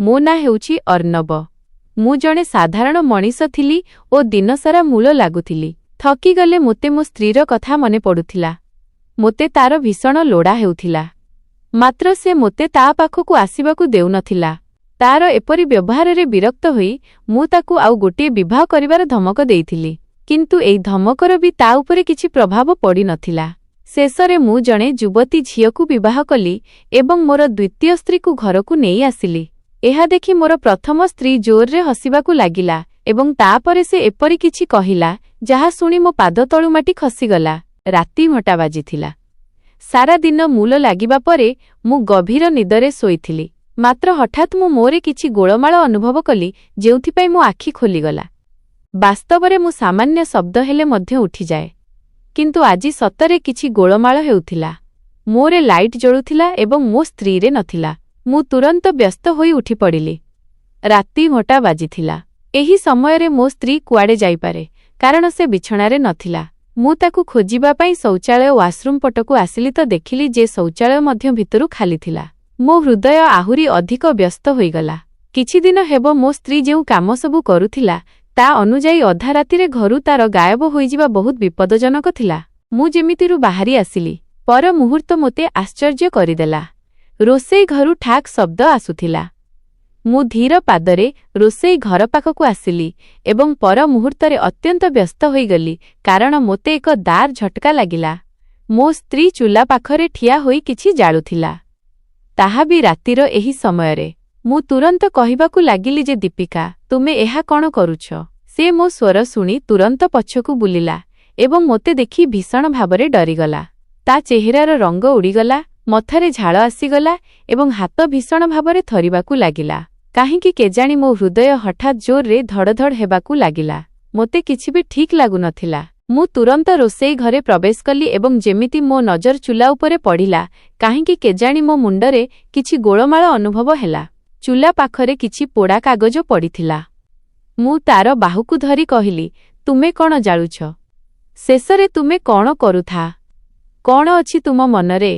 ମୋ ନାଁ ହେଉଛି ଅର୍ଣ୍ଣବ। ମୁଁ ଜଣେ ସାଧାରଣ ମଣିଷ ଥିଲି ଓ ଦିନସାରା ମୂଳ ଲାଗୁଥିଲି। ଥକିଗଲେ ମୋତେ ମୋ ସ୍ତ୍ରୀର କଥା ମନେ ପଡ଼ୁଥିଲା। ମୋତେ ତାର ଭୀଷଣ ଲୋଡ଼ା ହେଉଥିଲା। ମାତ୍ର ସେ ମୋତେ ତା ପାଖକୁ ଆସିବାକୁ ଦେଉନଥିଲା। ତାର ଏପରି ବ୍ୟବହାରରେ ବିରକ୍ତ ହୋଇ ମୁଁ ତାକୁ ଆଉ ଗୋଟିଏ ବିବାହ କରିବାର ଧମକ ଦେଇଥିଲି। କିନ୍ତୁ ଏହି ଧମକର ବି ତା ଉପରେ କିଛି ପ୍ରଭାବ ପଡ଼ିନଥିଲା। ଶେଷରେ ମୁଁ ଜଣେ ଯୁବତୀ ଝିଅକୁ ବିବାହ କଲି ଏବଂ ମୋର ଦ୍ୱିତୀୟ ସ୍ତ୍ରୀକୁ ଘରକୁ ନେଇ ଆସିଲି। ଏହା ଦେଖି ମୋର ପ୍ରଥମ ସ୍ତ୍ରୀ ଜୋରରେ ହସିବାକୁ ଲାଗିଲା ଏବଂ ତାପରେ ସେ ଏପରି କିଛି କହିଲା ଯାହା ଶୁଣି ମୋ ପାଦ ତଳୁ ମାଟି ଖସିଗଲା। ରାତି 9ଟା ବାଜିଥିଲା। ସାରା ଦିନ ମୂଲ ଲାଗିବା ପରେ ମୁଁ ଗଭୀର ନିଦରେ ଶୋଇଥିଲି। ମାତ୍ର ହଠାତ୍ ମୁଁ ମୋରେ କିଛି ଗୋଳମାଳ ଅନୁଭବ କଲି, ଯେଉଁଥିପାଇଁ ମୋ ଆଖି ଖୋଲିଗଲା। ବାସ୍ତବରେ ମୁଁ ସାମାନ୍ୟ ଶବ୍ଦ ହେଲେ ମଧ୍ୟ ଉଠିଯାଏ, କିନ୍ତୁ ଆଜି ସତରେ କିଛି ଗୋଳମାଳ ହେଉଥିଲା। ମୋରେ ଲାଇଟ୍ ଜଳୁଥିଲା ଏବଂ ମୋ ସ୍ତ୍ରୀରେ ନଥିଲା। ମୁଁ ତୁରନ୍ତ ବ୍ୟସ୍ତ ହୋଇ ଉଠିପଡ଼ିଲି। ରାତି 9ଟା ବାଜିଥିଲା। ଏହି ସମୟରେ ମୋ ସ୍ତ୍ରୀ କୁଆଡ଼େ ଯାଇପାରେ, କାରଣ ସେ ବିଛଣାରେ ନଥିଲା। ମୁଁ ତାକୁ ଖୋଜିବା ପାଇଁ ଶୌଚାଳୟ ୱାସରୁମ୍ ପଟକୁ ଆସିଲି ତ ଦେଖିଲି ଯେ ଶୌଚାଳୟ ମଧ୍ୟ ଭିତରୁ ଖାଲି ଥିଲା। ମୋ ହୃଦୟ ଆହୁରି ଅଧିକ ବ୍ୟସ୍ତ ହୋଇଗଲା। କିଛିଦିନ ହେବ ମୋ ସ୍ତ୍ରୀ ଯେଉଁ କାମ ସବୁ କରୁଥିଲା, ତା ଅନୁଯାୟୀ ଅଧା ରାତିରେ ଘରୁ ତାର ଗାୟବ ହୋଇଯିବା ବହୁତ ବିପଦଜନକ ଥିଲା। ମୁଁ ଯେମିତିରୁ ବାହାରି ଆସିଲି, ପର ମୁହୂର୍ତ୍ତ ମୋତେ ଆଶ୍ଚର୍ଯ୍ୟ କରିଦେଲା। ରୋଷେଇ ଘରୁ ଠାକ୍ ଶବ୍ଦ ଆସୁଥିଲା। ମୁଁ ଧୀର ପାଦରେ ରୋଷେଇ ଘର ପାଖକୁ ଆସିଲି ଏବଂ ପର ମୁହୂର୍ତ୍ତରେ ଅତ୍ୟନ୍ତ ବ୍ୟସ୍ତ ହୋଇଗଲି, କାରଣ ମୋତେ ଏକ ଦାର ଝଟକା ଲାଗିଲା। ମୋ ସ୍ତ୍ରୀ ଚୁଲା ପାଖରେ ଠିଆ ହୋଇ କିଛି ଜାଳୁଥିଲା, ତାହା ବି ରାତିର ଏହି ସମୟରେ। ମୁଁ ତୁରନ୍ତ କହିବାକୁ ଲାଗିଲି ଯେ ଦୀପିକା, ତୁମେ ଏହା କ'ଣ କରୁଛ? ସେ ମୋ ସ୍ୱର ଶୁଣି ତୁରନ୍ତ ପଛକୁ ବୁଲିଲା ଏବଂ ମୋତେ ଦେଖି ଭୀଷଣ ଭାବରେ ଡରିଗଲା। ତା ଚେହେରାର ରଙ୍ଗ ଉଡ଼ିଗଲା, ମଥାରେ ଝାଳ ଆସିଗଲା ଏବଂ ହାତ ଭୀଷଣ ଭାବରେ ଥରିବାକୁ ଲାଗିଲା। କାହିଁକି କେଜାଣି ମୋ ହୃଦୟ ହଠାତ୍ ଜୋରରେ ଧଡ଼ଧଡ଼ ହେବାକୁ ଲାଗିଲା। ମୋତେ କିଛି ବି ଠିକ୍ ଲାଗୁନଥିଲା। ମୁଁ ତୁରନ୍ତ ରୋଷେଇ ଘରେ ପ୍ରବେଶ କଲି ଏବଂ ଯେମିତି ମୋ ନଜର ଚୁଲା ଉପରେ ପଡ଼ିଲା, କାହିଁକି କେଜାଣି ମୋ ମୁଣ୍ଡରେ କିଛି ଗୋଳମାଳ ଅନୁଭବ ହେଲା। ଚୁଲା ପାଖରେ କିଛି ପୋଡ଼ା କାଗଜ ପଡ଼ିଥିଲା। ମୁଁ ତାର ବାହୁକୁ ଧରି କହିଲି, ତୁମେ କ'ଣ ଜାଳୁଛ? ଶେଷରେ ତୁମେ କ'ଣ କରୁଥା? କ'ଣ ଅଛି ତୁମ ମନରେ?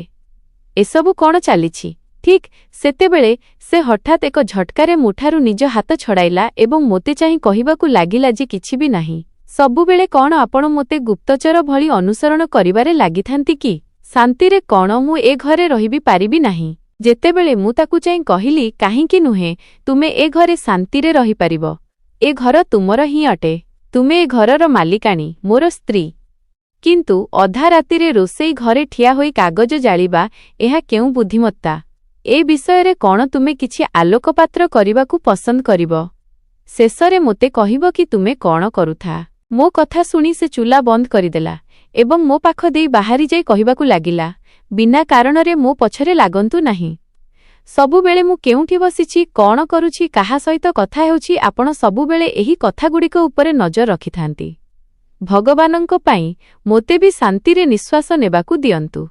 ଏସବୁ କ'ଣ ଚାଲିଛି? ଠିକ୍ ସେତେବେଳେ ସେ ହଠାତ୍ ଏକ ଝଟକାରେ ମୋଠାରୁ ନିଜ ହାତ ଛଡ଼ାଇଲା ଏବଂ ମୋତେ ଚାହିଁ କହିବାକୁ ଲାଗିଲା ଯେ କିଛି ବି ନାହିଁ। ସବୁବେଳେ କ'ଣ ଆପଣ ମୋତେ ଗୁପ୍ତଚର ଭଳି ଅନୁସରଣ କରିବାରେ ଲାଗିଥାନ୍ତି କି? ଶାନ୍ତିରେ କ'ଣ ମୁଁ ଏ ଘରେ ରହିବି ପାରିବି ନାହିଁ? ଯେତେବେଳେ ମୁଁ ତାକୁ ଚାହିଁ କହିଲି, କାହିଁକି ନୁହେଁ, ତୁମେ ଏ ଘରେ ଶାନ୍ତିରେ ରହିପାରିବ। ଏ ଘର ତୁମର ହିଁ ଅଟେ। ତୁମେ ଏ ଘରର ମାଲିକାଣୀ, ମୋର ସ୍ତ୍ରୀ। କିନ୍ତୁ ଅଧା ରାତିରେ ରୋଷେଇ ଘରେ ଠିଆ ହୋଇ କାଗଜ ଜାଳିବା, ଏହା କେଉଁ ବୁଦ୍ଧିମତ୍ତା? ଏ ବିଷୟରେ କ'ଣ ତୁମେ କିଛି ଆଲୋକପାତ କରିବାକୁ ପସନ୍ଦ କରିବ? ଶେଷରେ ମୋତେ କହିବ କି ତୁମେ କ'ଣ କରୁଥା? ମୋ କଥା ଶୁଣି ସେ ଚୁଲା ବନ୍ଦ କରିଦେଲା ଏବଂ ମୋ ପାଖ ଦେଇ ବାହାରି ଯାଇ କହିବାକୁ ଲାଗିଲା, ବିନା କାରଣରେ ମୋ ପଛରେ ଲାଗନ୍ତୁ ନାହିଁ। ସବୁବେଳେ ମୁଁ କେଉଁଠି ବସିଛି, କ'ଣ କରୁଛି, କାହା ସହିତ କଥା ହେଉଛି, ଆପଣ ସବୁବେଳେ ଏହି କଥାଗୁଡ଼ିକ ଉପରେ ନଜର ରଖିଥାନ୍ତି। ଭଗବାନଙ୍କ ପାଇଁ ମୋତେ ବି ଶାନ୍ତିରେ ନିଶ୍ୱାସ ନେବାକୁ ଦିଅନ୍ତୁ।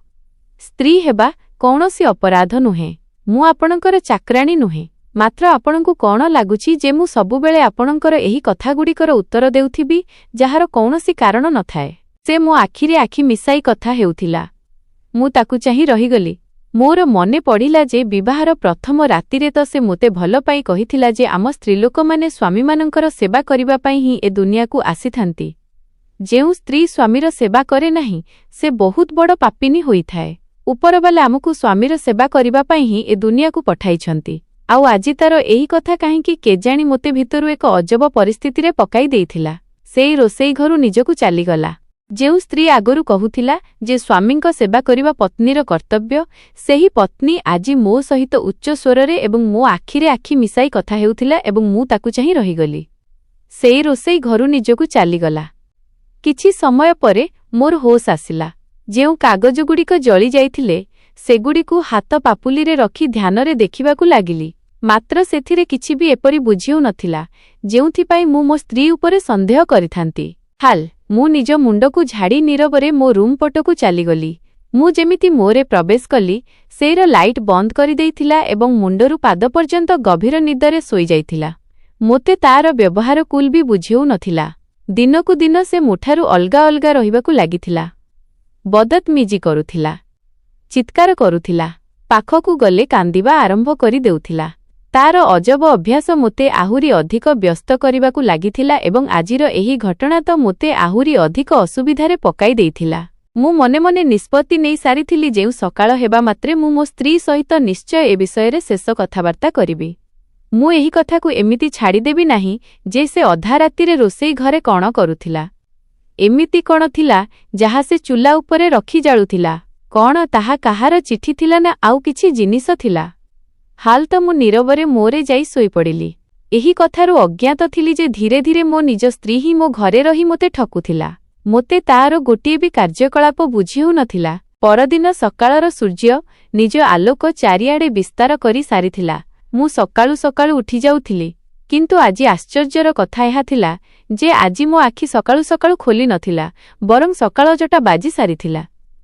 ସ୍ତ୍ରୀ ହେବା କୌଣସି ଅପରାଧ ନୁହେଁ। ମୁଁ ଆପଣଙ୍କର ଚାକରାଣୀ ନୁହେଁ। ମାତ୍ର ଆପଣଙ୍କୁ କ'ଣ ଲାଗୁଛି ଯେ ମୁଁ ସବୁବେଳେ ଆପଣଙ୍କର ଏହି କଥାଗୁଡ଼ିକର ଉତ୍ତର ଦେଉଥିବି, ଯାହାର କୌଣସି କାରଣ ନଥାଏ? ସେ ମୋ ଆଖିରେ ଆଖି ମିଶାଇ କଥା ହେଉଥିଲା। ମୁଁ ତାକୁ ଚାହିଁ ରହିଗଲି। ମୋର ମନେ ପଡ଼ିଲା ଯେ ବିବାହର ପ୍ରଥମ ରାତିରେ ତ ସେ ମୋତେ ଭଲ ପାଇ କହିଥିଲା ଯେ ଆମ ସ୍ତ୍ରୀଲୋକମାନେ ସ୍ୱାମୀମାନଙ୍କର ସେବା କରିବା ପାଇଁ ହିଁ ଏ ଦୁନିଆକୁ ଆସିଥାନ୍ତି। ଯେଉଁ ସ୍ତ୍ରୀ ସ୍ୱାମୀର ସେବା କରେ ନାହିଁ, ସେ ବହୁତ ବଡ଼ ପାପିନୀ ହୋଇଥାଏ। ଉପରବାଲା ଆମକୁ ସ୍ୱାମୀର ସେବା କରିବା ପାଇଁ ହିଁ ଏ ଦୁନିଆକୁ ପଠାଇଛନ୍ତି। ଆଉ ଆଜି ତାର ଏହି କଥା କାହିଁକି କେଜାଣି ମୋତେ ଭିତରୁ ଏକ ଅଜବ ପରିସ୍ଥିତିରେ ପକାଇ ଦେଇଥିଲା। ସେଇ ରୋଷେଇ ଘରୁ ନିଜକୁ ଚାଲିଗଲା। ଯେଉଁ ସ୍ତ୍ରୀ ଆଗରୁ କହୁଥିଲା ଯେ ସ୍ୱାମୀଙ୍କ ସେବା କରିବା ପତ୍ନୀର କର୍ତ୍ତବ୍ୟ, ସେହି ପତ୍ନୀ ଆଜି ମୋ ସହିତ ଉଚ୍ଚ ସ୍ୱରରେ ଏବଂ ମୋ ଆଖିରେ ଆଖି ମିଶାଇ କଥା ହେଉଥିଲା ଏବଂ ମୁଁ ତାକୁ ଚାହିଁ ରହିଗଲି। ସେଇ ରୋଷେଇ ଘରୁ ନିଜକୁ ଚାଲିଗଲା। କିଛି ସମୟ ପରେ ମୋର ହୋସ୍ ଆସିଲା। ଯେଉଁ କାଗଜଗୁଡ଼ିକ ଜଳି ଯାଇଥିଲେ, ସେଗୁଡ଼ିକୁ ହାତ ପାପୁଲିରେ ରଖି ଧ୍ୟାନରେ ଦେଖିବାକୁ ଲାଗିଲି। ମାତ୍ର ସେଥିରେ କିଛି ବି ଏପରି ବୁଝିହେଉନଥିଲା ଯେଉଁଥିପାଇଁ ମୁଁ ମୋ ସ୍ତ୍ରୀ ଉପରେ ସନ୍ଦେହ କରିଥାନ୍ତି। ମୁଁ ନିଜ ମୁଣ୍ଡକୁ ଝାଡ଼ି ନୀରବରେ ମୋ ରୁମ୍ ପଟକୁ ଚାଲିଗଲି। ମୁଁ ଯେମିତି ମୋରେ ପ୍ରବେଶ କଲି, ସେଇର ଲାଇଟ୍ ବନ୍ଦ କରିଦେଇଥିଲା ଏବଂ ମୁଣ୍ଡରୁ ପାଦ ପର୍ଯ୍ୟନ୍ତ ଗଭୀର ନିଦରେ ଶୋଇଯାଇଥିଲା। ମୋତେ ତାର ବ୍ୟବହାର କୁଲ୍ ବି ବୁଝିହେଉନଥିଲା। ଦିନକୁ ଦିନ ସେ ମୋଠାରୁ ଅଲଗା ଅଲଗା ରହିବାକୁ ଲାଗିଥିଲା। ବଦତମିଜି କରୁଥିଲା, ଚିତ୍କାର କରୁଥିଲା, ପାଖକୁ ଗଲେ କାନ୍ଦିବା ଆରମ୍ଭ କରି ଦେଉଥିଲା। ତାର ଅଜବ ଅଭ୍ୟାସ ମୋତେ ଆହୁରି ଅଧିକ ବ୍ୟସ୍ତ କରିବାକୁ ଲାଗିଥିଲା ଏବଂ ଆଜିର ଏହି ଘଟଣା ତ ମୋତେ ଆହୁରି ଅଧିକ ଅସୁବିଧାରେ ପକାଇ ଦେଇଥିଲା। ମୁଁ ମନେ ମନେ ନିଷ୍ପତ୍ତି ନେଇ ସାରିଥିଲି ଯେଉଁ ସକାଳ ହେବା ମାତ୍ରେ ମୁଁ ମୋ ସ୍ତ୍ରୀ ସହିତ ନିଶ୍ଚୟ ଏ ବିଷୟରେ ଶେଷ କଥାବାର୍ତ୍ତା କରିବି। ମୁଁ ଏହି କଥାକୁ ଏମିତି ଛାଡ଼ିଦେବି ନାହିଁ ଯେ ସେ ଅଧା ରାତିରେ ରୋଷେଇ ଘରେ କଣ କରୁଥିଲା। ଏମିତି କଣ ଥିଲା ଯାହା ସେ ଚୁଲା ଉପରେ ରଖି ଜାଳୁଥିଲା? କଣ ତାହା କାହାର ଚିଠି ଥିଲା ନା ଆଉ କିଛି ଜିନିଷ ଥିଲା? ହାଲ୍ ତ ମୁଁ ନୀରବରେ ମୋରେ ଯାଇ ଶୋଇପଡ଼ିଲି। ଏହି କଥାରୁ ଅଜ୍ଞାତ ଥିଲି ଯେ ଧୀରେ ଧୀରେ ମୋ ନିଜ ସ୍ତ୍ରୀ ହିଁ ମୋ ଘରେ ରହି ମୋତେ ଠକୁଥିଲା। ମୋତେ ତାର ଗୋଟିଏ ବି କାର୍ଯ୍ୟକଳାପ ବୁଝି ହେଉନଥିଲା। ପରଦିନ ସକାଳର ସୂର୍ଯ୍ୟ ନିଜ ଆଲୋକ ଚାରିଆଡ଼େ ବିସ୍ତାର କରି ସାରିଥିଲା। ମୁଁ ସକାଳୁ ସକାଳୁ ଉଠିଯାଉଥିଲି, କିନ୍ତୁ ଆଜି ଆଶ୍ଚର୍ଯ୍ୟର କଥା ଏହା ଥିଲା ଯେ ଆଜି ମୋ ଆଖି ସକାଳୁ ସକାଳୁ ଖୋଲି ନଥିଲା, ବରଂ ସକାଳ 8ଟା ବାଜି ସାରିଥିଲା।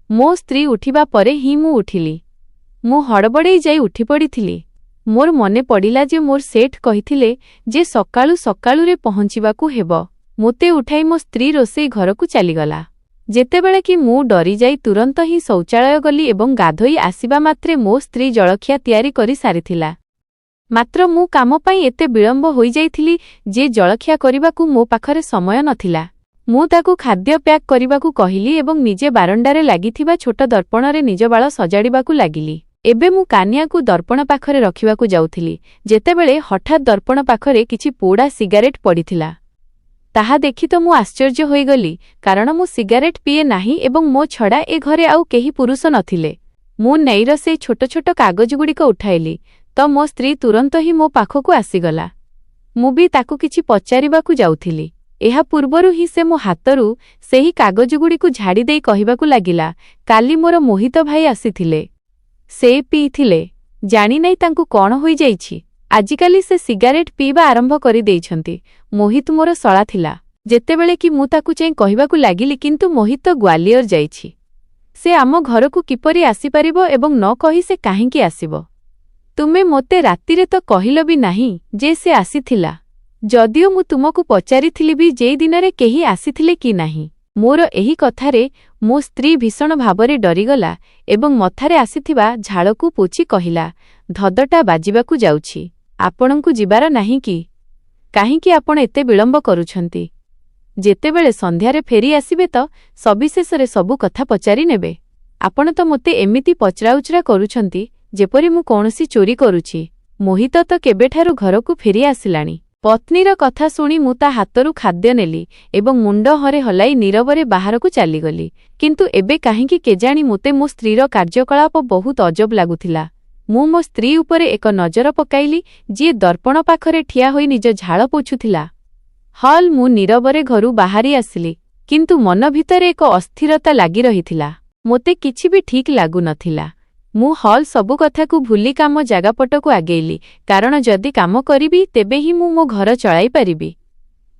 ମୋ ସ୍ତ୍ରୀ ଉଠିବା ପରେ ହିଁ ମୁଁ ଉଠିଲି। ମୁଁ ହଡ଼ବଡ଼େଇ ଯାଇ ଉଠିପଡ଼ିଥିଲି। ମୋର ମନେ ପଡ଼ିଲା ଯେ ମୋର ସେଠ୍ କହିଥିଲେ ଯେ ସକାଳୁ ସକାଳୁରେ ପହଞ୍ଚିବାକୁ ହେବ। ମୋତେ ଉଠାଇ ମୋ ସ୍ତ୍ରୀ ରୋଷେଇ ଘରକୁ ଚାଲିଗଲା। ଯେତେବେଳେ କି ମୁଁ ଡରିଯାଇ ତୁରନ୍ତ ହିଁ ଶୌଚାଳୟ ଗଲି ଏବଂ ଗାଧୋଇ ଆସିବା ମାତ୍ରେ ମୋ ସ୍ତ୍ରୀ ଜଳଖିଆ ତିଆରି କରି ସାରିଥିଲା। ମାତ୍ର ମୁଁ କାମ ପାଇଁ ଏତେ ବିଳମ୍ବ ହୋଇଯାଇଥିଲି ଯେ ଜଳଖିଆ କରିବାକୁ ମୋ ପାଖରେ ସମୟ ନଥିଲା। ମୁଁ ତାକୁ ଖାଦ୍ୟ ପ୍ୟାକ୍ କରିବାକୁ କହିଲି ଏବଂ ନିଜେ ବାରଣ୍ଡାରେ ଲାଗିଥିବା ଛୋଟ ଦର୍ପଣରେ ନିଜ ବାଳ ସଜାଡ଼ିବାକୁ ଲାଗିଲି। ଏବେ ମୁଁ କାନିଆକୁ ଦର୍ପଣ ପାଖରେ ରଖିବାକୁ ଯାଉଥିଲି, ଯେତେବେଳେ ହଠାତ୍ ଦର୍ପଣ ପାଖରେ କିଛି ପୋଡ଼ା ସିଗାରେଟ୍ ପଡ଼ିଥିଲା। ତାହା ଦେଖି ତ ମୁଁ ଆଶ୍ଚର୍ଯ୍ୟ ହୋଇଗଲି, କାରଣ ମୁଁ ସିଗାରେଟ୍ ପିଏ ନାହିଁ ଏବଂ ମୋ ଛଡ଼ା ଏ ଘରେ ଆଉ କେହି ପୁରୁଷ ନଥିଲେ। ମୁଁ ନେଇର ସେଇ ଛୋଟ ଛୋଟ କାଗଜଗୁଡ଼ିକ ଉଠାଇଲି ତ ମୋ ସ୍ତ୍ରୀ ତୁରନ୍ତ ହିଁ ମୋ ପାଖକୁ ଆସିଗଲା। ମୁଁ ବି ତାକୁ କିଛି ପଚାରିବାକୁ ଯାଉଥିଲି। ଏହା ପୂର୍ବରୁ ହିଁ ସେ ମୋ ହାତରୁ ସେହି କାଗଜଗୁଡ଼ିକୁ ଝାଡ଼ିଦେଇ କହିବାକୁ ଲାଗିଲା, କାଲି ମୋର ମୋହିତ ଭାଇ ଆସିଥିଲେ। ସେ ପିଇଥିଲେ। ଜାଣିନାହିଁ ତାଙ୍କୁ କଣ ହୋଇଯାଇଛି। ଆଜିକାଲି ସେ ସିଗାରେଟ୍ ପିଇବା ଆରମ୍ଭ କରିଦେଇଛନ୍ତି। ମୋହିତ ମୋର ଶଳା ଥିଲା। ଯେତେବେଳେ କି ମୁଁ ତାକୁ ଚାହିଁ କହିବାକୁ ଲାଗିଲି, କିନ୍ତୁ ମୋହିତ ଗ୍ୱାଲିୟର ଯାଇଛି। ସେ ଆମ ଘରକୁ କିପରି ଆସିପାରିବ ଏବଂ ନ କହି ସେ କାହିଁକି ଆସିବ? ତୁମେ ମୋତେ ରାତିରେ ତ କହିଲ ବି ନାହିଁ ଯେ ସେ ଆସିଥିଲା, ଯଦିଓ ମୁଁ ତୁମକୁ ପଚାରିଥିଲି ବି ଯେ ଦିନରେ କେହି ଆସିଥିଲେ କି ନାହିଁ। ମୋର ଏହି କଥାରେ ମୋ ସ୍ତ୍ରୀ ଭୀଷଣ ଭାବରେ ଡରିଗଲା ଏବଂ ମଥାରେ ଆସିଥିବା ଝାଳକୁ ପୋଛି କହିଲା, ଧଦଟା ବାଜିବାକୁ ଯାଉଛି। ଆପଣଙ୍କୁ ଯିବାର ନାହିଁ କି? କାହିଁକି ଆପଣ ଏତେ ବିଳମ୍ବ କରୁଛନ୍ତି? ଯେତେବେଳେ ସନ୍ଧ୍ୟାରେ ଫେରି ଆସିବେ ତ ସବିଶେଷରେ ସବୁ କଥା ପଚାରି ନେବେ। ଆପଣ ତ ମୋତେ ଏମିତି ପଚରାଉଚରା କରୁଛନ୍ତି ଯେପରି ମୁଁ କୌଣସି ଚୋରି କରୁଛି। ମୋହିତ ତ କେବେଠାରୁ ଘରକୁ ଫେରି ଆସିଲାଣି। ପତ୍ନୀର କଥା ଶୁଣି ମୁଁ ତା ହାତରୁ ଖାଦ୍ୟ ନେଲି ଏବଂ ମୁଣ୍ଡ ହରେ ହଲାଇ ନୀରବରେ ବାହାରକୁ ଚାଲିଗଲି। କିନ୍ତୁ ଏବେ କାହିଁକି କେଜାଣି ମୋତେ ମୋ ସ୍ତ୍ରୀର କାର୍ଯ୍ୟକଳାପ ବହୁତ ଅଜବ ଲାଗୁଥିଲା। ମୁଁ ମୋ ସ୍ତ୍ରୀ ଉପରେ ଏକ ନଜର ପକାଇଲି, ଯିଏ ଦର୍ପଣ ପାଖରେ ଠିଆ ହୋଇ ନିଜ ଝାଳ ପୋଛୁଥିଲା। ହଲ୍ ମୁଁ ନୀରବରେ ଘରୁ ବାହାରି ଆସିଲି, କିନ୍ତୁ ମନ ଭିତରେ ଏକ ଅସ୍ଥିରତା ଲାଗି ରହିଥିଲା। ମୋତେ କିଛି ବି ଠିକ୍ ଲାଗୁନଥିଲା। ମୁଁ ହଲ୍ ସବୁ କଥାକୁ ଭୁଲି କାମ ଜାଗାପଟକୁ ଆଗେଇଲି, କାରଣ ଯଦି କାମ କରିବି ତେବେ ହିଁ ମୁଁ ମୋ ଘର ଚଳାଇ ପାରିବି।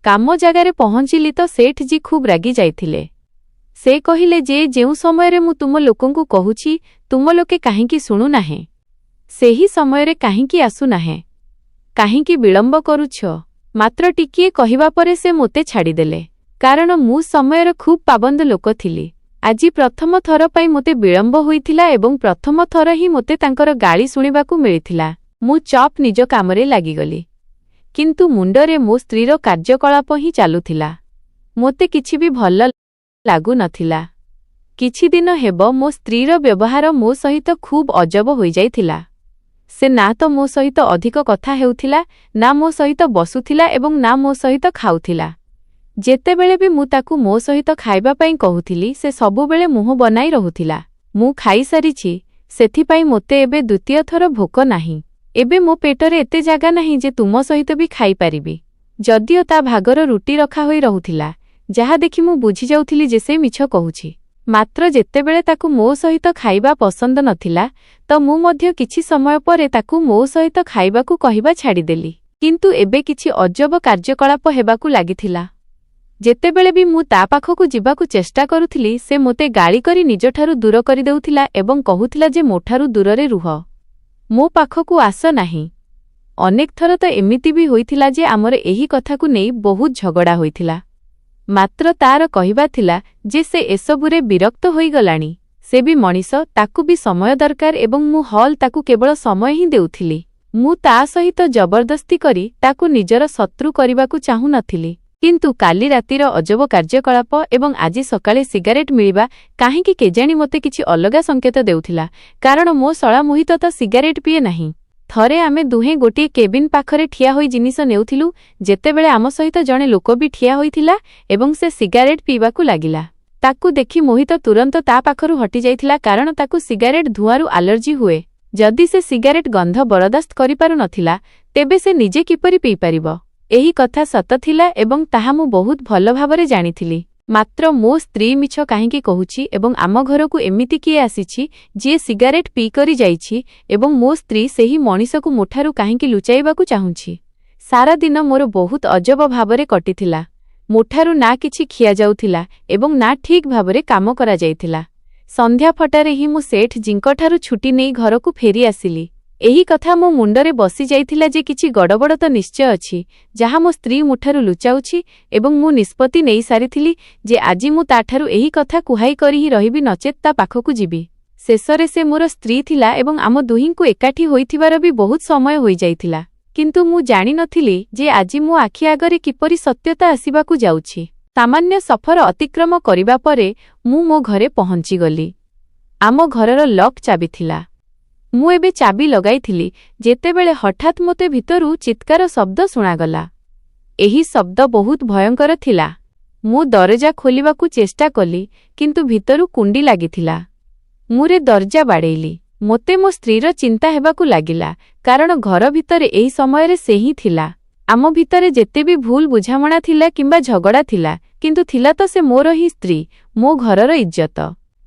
କାମ ଜାଗାରେ ପହଞ୍ଚିଲି ତ ସେଠ୍ ଖୁବ୍ ରାଗି ଯାଇଥିଲେ। ସେ କହିଲେ ଯେ ଯେଉଁ ସମୟରେ ମୁଁ ତୁମ ଲୋକଙ୍କୁ କହୁଛି ତୁମ ଲୋକେ କାହିଁକି ଶୁଣୁନାହେଁ? ସେହି ସମୟରେ କାହିଁକି ଆସୁନାହେଁ? କାହିଁକି ବିଳମ୍ବ କରୁଛ? ମାତ୍ର ଟିକିଏ କହିବା ପରେ ସେ ମୋତେ ଛାଡ଼ିଦେଲେ, କାରଣ ମୁଁ ସମୟର ଖୁବ୍ ପାବନ୍ଦ ଲୋକ ଥିଲି। ଆଜି ପ୍ରଥମ ଥର ପାଇଁ ମୋତେ ବିଳମ୍ବ ହୋଇଥିଲା ଏବଂ ପ୍ରଥମ ଥର ହିଁ ମୋତେ ତାଙ୍କର ଗାଳି ଶୁଣିବାକୁ ମିଳିଥିଲା। ମୁଁ ଚପ୍ ନିଜ କାମରେ ଲାଗିଗଲି, କିନ୍ତୁ ମୁଣ୍ଡରେ ମୋ ସ୍ତ୍ରୀର କାର୍ଯ୍ୟକଳାପ ହିଁ ଚାଲୁଥିଲା। ମୋତେ କିଛି ବି ଭଲ ଲାଗୁନଥିଲା। କିଛି ଦିନ ହେବ ମୋ ସ୍ତ୍ରୀର ବ୍ୟବହାର ମୋ ସହିତ ଖୁବ୍ ଅଜବ ହୋଇଯାଇଥିଲା। ସେ ନା ତ ମୋ ସହିତ ଅଧିକ କଥା ହେଉଥିଲା, ନା ମୋ ସହିତ ବସୁଥିଲା ଏବଂ ନା ମୋ ସହିତ ଖାଉଥିଲା। ଯେତେବେଳେ ବି ମୁଁ ତାକୁ ମୋ ସହିତ ଖାଇବା ପାଇଁ କହୁଥିଲି ସେ ସବୁବେଳେ ମୁହଁ ବନାଇ ରହୁଥିଲା। ମୁଁ ଖାଇସାରିଛି, ସେଥିପାଇଁ ମୋତେ ଏବେ ଦ୍ୱିତୀୟ ଥର ଭୋକ ନାହିଁ। ଏବେ ମୋ ପେଟରେ ଏତେ ଜାଗା ନାହିଁ ଯେ ତୁମ ସହିତ ବି ଖାଇପାରିବି। ଯଦିଓ ତା ଭାଗର ରୁଟି ରଖା ହୋଇ ରହୁଥିଲା, ଯାହା ଦେଖି ମୁଁ ବୁଝିଯାଉଥିଲି ଯେ ସେ ମିଛ କହୁଛି। ମାତ୍ର ଯେତେବେଳେ ତାକୁ ମୋ ସହିତ ଖାଇବା ପସନ୍ଦ ନଥିଲା ତ ମୁଁ ମଧ୍ୟ କିଛି ସମୟ ପରେ ତାକୁ ମୋ ସହିତ ଖାଇବାକୁ କହିବା ଛାଡ଼ିଦେଲି। କିନ୍ତୁ ଏବେ କିଛି ଅଜବ କାର୍ଯ୍ୟକଳାପ ହେବାକୁ ଲାଗିଥିଲା। ଯେତେବେଳେ ବି ମୁଁ ତା ପାଖକୁ ଯିବାକୁ ଚେଷ୍ଟା କରୁଥିଲି ସେ ମୋତେ ଗାଳି କରି ନିଜଠାରୁ ଦୂର କରିଦେଉଥିଲା ଏବଂ କହୁଥିଲା ଯେ ମୋଠାରୁ ଦୂରରେ ରୁହ, ମୋ ପାଖକୁ ଆସ ନାହିଁ। ଅନେକ ଥର ତ ଏମିତି ବି ହୋଇଥିଲା ଯେ ଆମର ଏହି କଥାକୁ ନେଇ ବହୁତ ଝଗଡ଼ା ହୋଇଥିଲା। ମାତ୍ର ତାର କହିବା ଥିଲା ଯେ ସେ ଏସବୁରେ ବିରକ୍ତ ହୋଇଗଲାଣି। ସେ ବି ମଣିଷ, ତାକୁ ବି ସମୟ ଦରକାର ଏବଂ ମୁଁ ହଲ୍ ତାକୁ କେବଳ ସମୟ ହିଁ ଦେଉଥିଲି। ମୁଁ ତା ସହିତ ଜବରଦସ୍ତି କରି ତାକୁ ନିଜର ଶତ୍ରୁ କରିବାକୁ ଚାହୁଁ ନଥିଲି। କିନ୍ତୁ କାଲି ରାତିର ଅଜବ କାର୍ଯ୍ୟକଳାପ ଏବଂ ଆଜି ସକାଳେ ସିଗାରେଟ୍ ମିଳିବା କାହିଁକି କେଜାଣି ମୋତେ କିଛି ଅଲଗା ସଂକେତ ଦେଉଥିଲା, କାରଣ ମୋ ଶଳା ମୋହିତ ତ ସିଗାରେଟ୍ ପିଏ ନାହିଁ। ଥରେ ଆମେ ଦୁହେଁ ଗୋଟିଏ କେବିନ୍ ପାଖରେ ଠିଆ ହୋଇ ଜିନିଷ ନେଉଥିଲୁ, ଯେତେବେଳେ ଆମ ସହିତ ଜଣେ ଲୋକ ବି ଠିଆ ହୋଇଥିଲା ଏବଂ ସେ ସିଗାରେଟ୍ ପିଇବାକୁ ଲାଗିଲା। ତାକୁ ଦେଖି ମୋହିତ ତୁରନ୍ତ ତା ପାଖରୁ ହଟିଯାଇଥିଲା, କାରଣ ତାକୁ ସିଗାରେଟ୍ ଧୂଆଁରୁ ଆଲର୍ଜି ହୁଏ। ଯଦି ସେ ସିଗାରେଟ୍ ଗନ୍ଧ ବରଦାସ୍ତ କରିପାରୁ ନଥିଲା, ତେବେ ସେ ନିଜେ କିପରି ପିଇପାରିବ? ଏହି କଥା ସତ ଥିଲା ଏବଂ ତାହା ମୁଁ ବହୁତ ଭଲ ଭାବରେ ଜାଣିଥିଲି। ମାତ୍ର ମୋ ସ୍ତ୍ରୀ ମିଛ କାହିଁକି କହୁଛି ଏବଂ ଆମ ଘରକୁ ଏମିତି କିଏ ଆସିଛି ଯିଏ ସିଗାରେଟ୍ ପିଇକରି ଯାଇଛି ଏବଂ ମୋ ସ୍ତ୍ରୀ ସେହି ମଣିଷକୁ ମୋଠାରୁ କାହିଁକି ଲୁଚାଇବାକୁ ଚାହୁଁଛି? ସାରା ଦିନ ମୋର ବହୁତ ଅଜବ ଭାବରେ କଟିଥିଲା। ମୋଠାରୁ ନା କିଛି ଖିଆଯାଉଥିଲା ଏବଂ ନା ଠିକ୍ ଭାବରେ କାମ କରାଯାଇଥିଲା। ସନ୍ଧ୍ୟା ଫଟାରେ ହିଁ ମୁଁ ସେଠ୍ ଜୀଙ୍କଠାରୁ ଛୁଟି ନେଇ ଘରକୁ ଫେରି ଆସିଲି। ଏହି କଥା ମୋ ମୁଣ୍ଡରେ ବସିଯାଇଥିଲା ଯେ କିଛି ଗଡ଼ବଡ଼ ତ ନିଶ୍ଚୟ ଅଛି, ଯାହା ମୋ ସ୍ତ୍ରୀ ମୋଠାରୁ ଲୁଚାଉଛି ଏବଂ ମୁଁ ନିଷ୍ପତ୍ତି ନେଇସାରିଥିଲି ଯେ ଆଜି ମୁଁ ତାଠାରୁ ଏହି କଥା କୁହାଇ କରି ହିଁ ରହିବି, ନଚେତ୍ ତା ପାଖକୁ ଯିବି। ଶେଷରେ ସେ ମୋର ସ୍ତ୍ରୀ ଥିଲା ଏବଂ ଆମ ଦୁହିଁଙ୍କୁ ଏକାଠି ହୋଇଥିବାର ବି ବହୁତ ସମୟ ହୋଇଯାଇଥିଲା। କିନ୍ତୁ ମୁଁ ଜାଣିନଥିଲି ଯେ ଆଜି ମୋ ଆଖି ଆଗରେ କିପରି ସତ୍ୟତା ଆସିବାକୁ ଯାଉଛି। ସାମାନ୍ୟ ସଫର ଅତିକ୍ରମ କରିବା ପରେ ମୁଁ ମୋ ଘରେ ପହଞ୍ଚିଗଲି। ଆମ ଘରର ଲକ୍ ଚାବି ଥିଲା। ମୁଁ ଏବେ ଚାବି ଲଗାଇଥିଲି ଯେତେବେଳେ ହଠାତ୍ ମୋତେ ଭିତରୁ ଚିତ୍କାର ଶବ୍ଦ ଶୁଣାଗଲା। ଏହି ଶବ୍ଦ ବହୁତ ଭୟଙ୍କର ଥିଲା। ମୁଁ ଦରଜା ଖୋଲିବାକୁ ଚେଷ୍ଟା କଲି, କିନ୍ତୁ ଭିତରୁ କୁଣ୍ଡି ଲାଗିଥିଲା। ମୁଁ ଦରଜା ବାଡ଼େଇଲି। ମୋତେ ମୋ ସ୍ତ୍ରୀର ଚିନ୍ତା ହେବାକୁ ଲାଗିଲା, କାରଣ ଘର ଭିତରେ ଏହି ସମୟରେ ସେ ହିଁ ଥିଲା। ଆମ ଭିତରେ ଯେତେ ବି ଭୁଲ ବୁଝାମଣା ଥିଲା କିମ୍ବା ଝଗଡ଼ା ଥିଲା, କିନ୍ତୁ ଥିଲା ତ ସେ ମୋର ହିଁ ସ୍ତ୍ରୀ, ମୋ ଘରର ଇଜ୍ଜତ।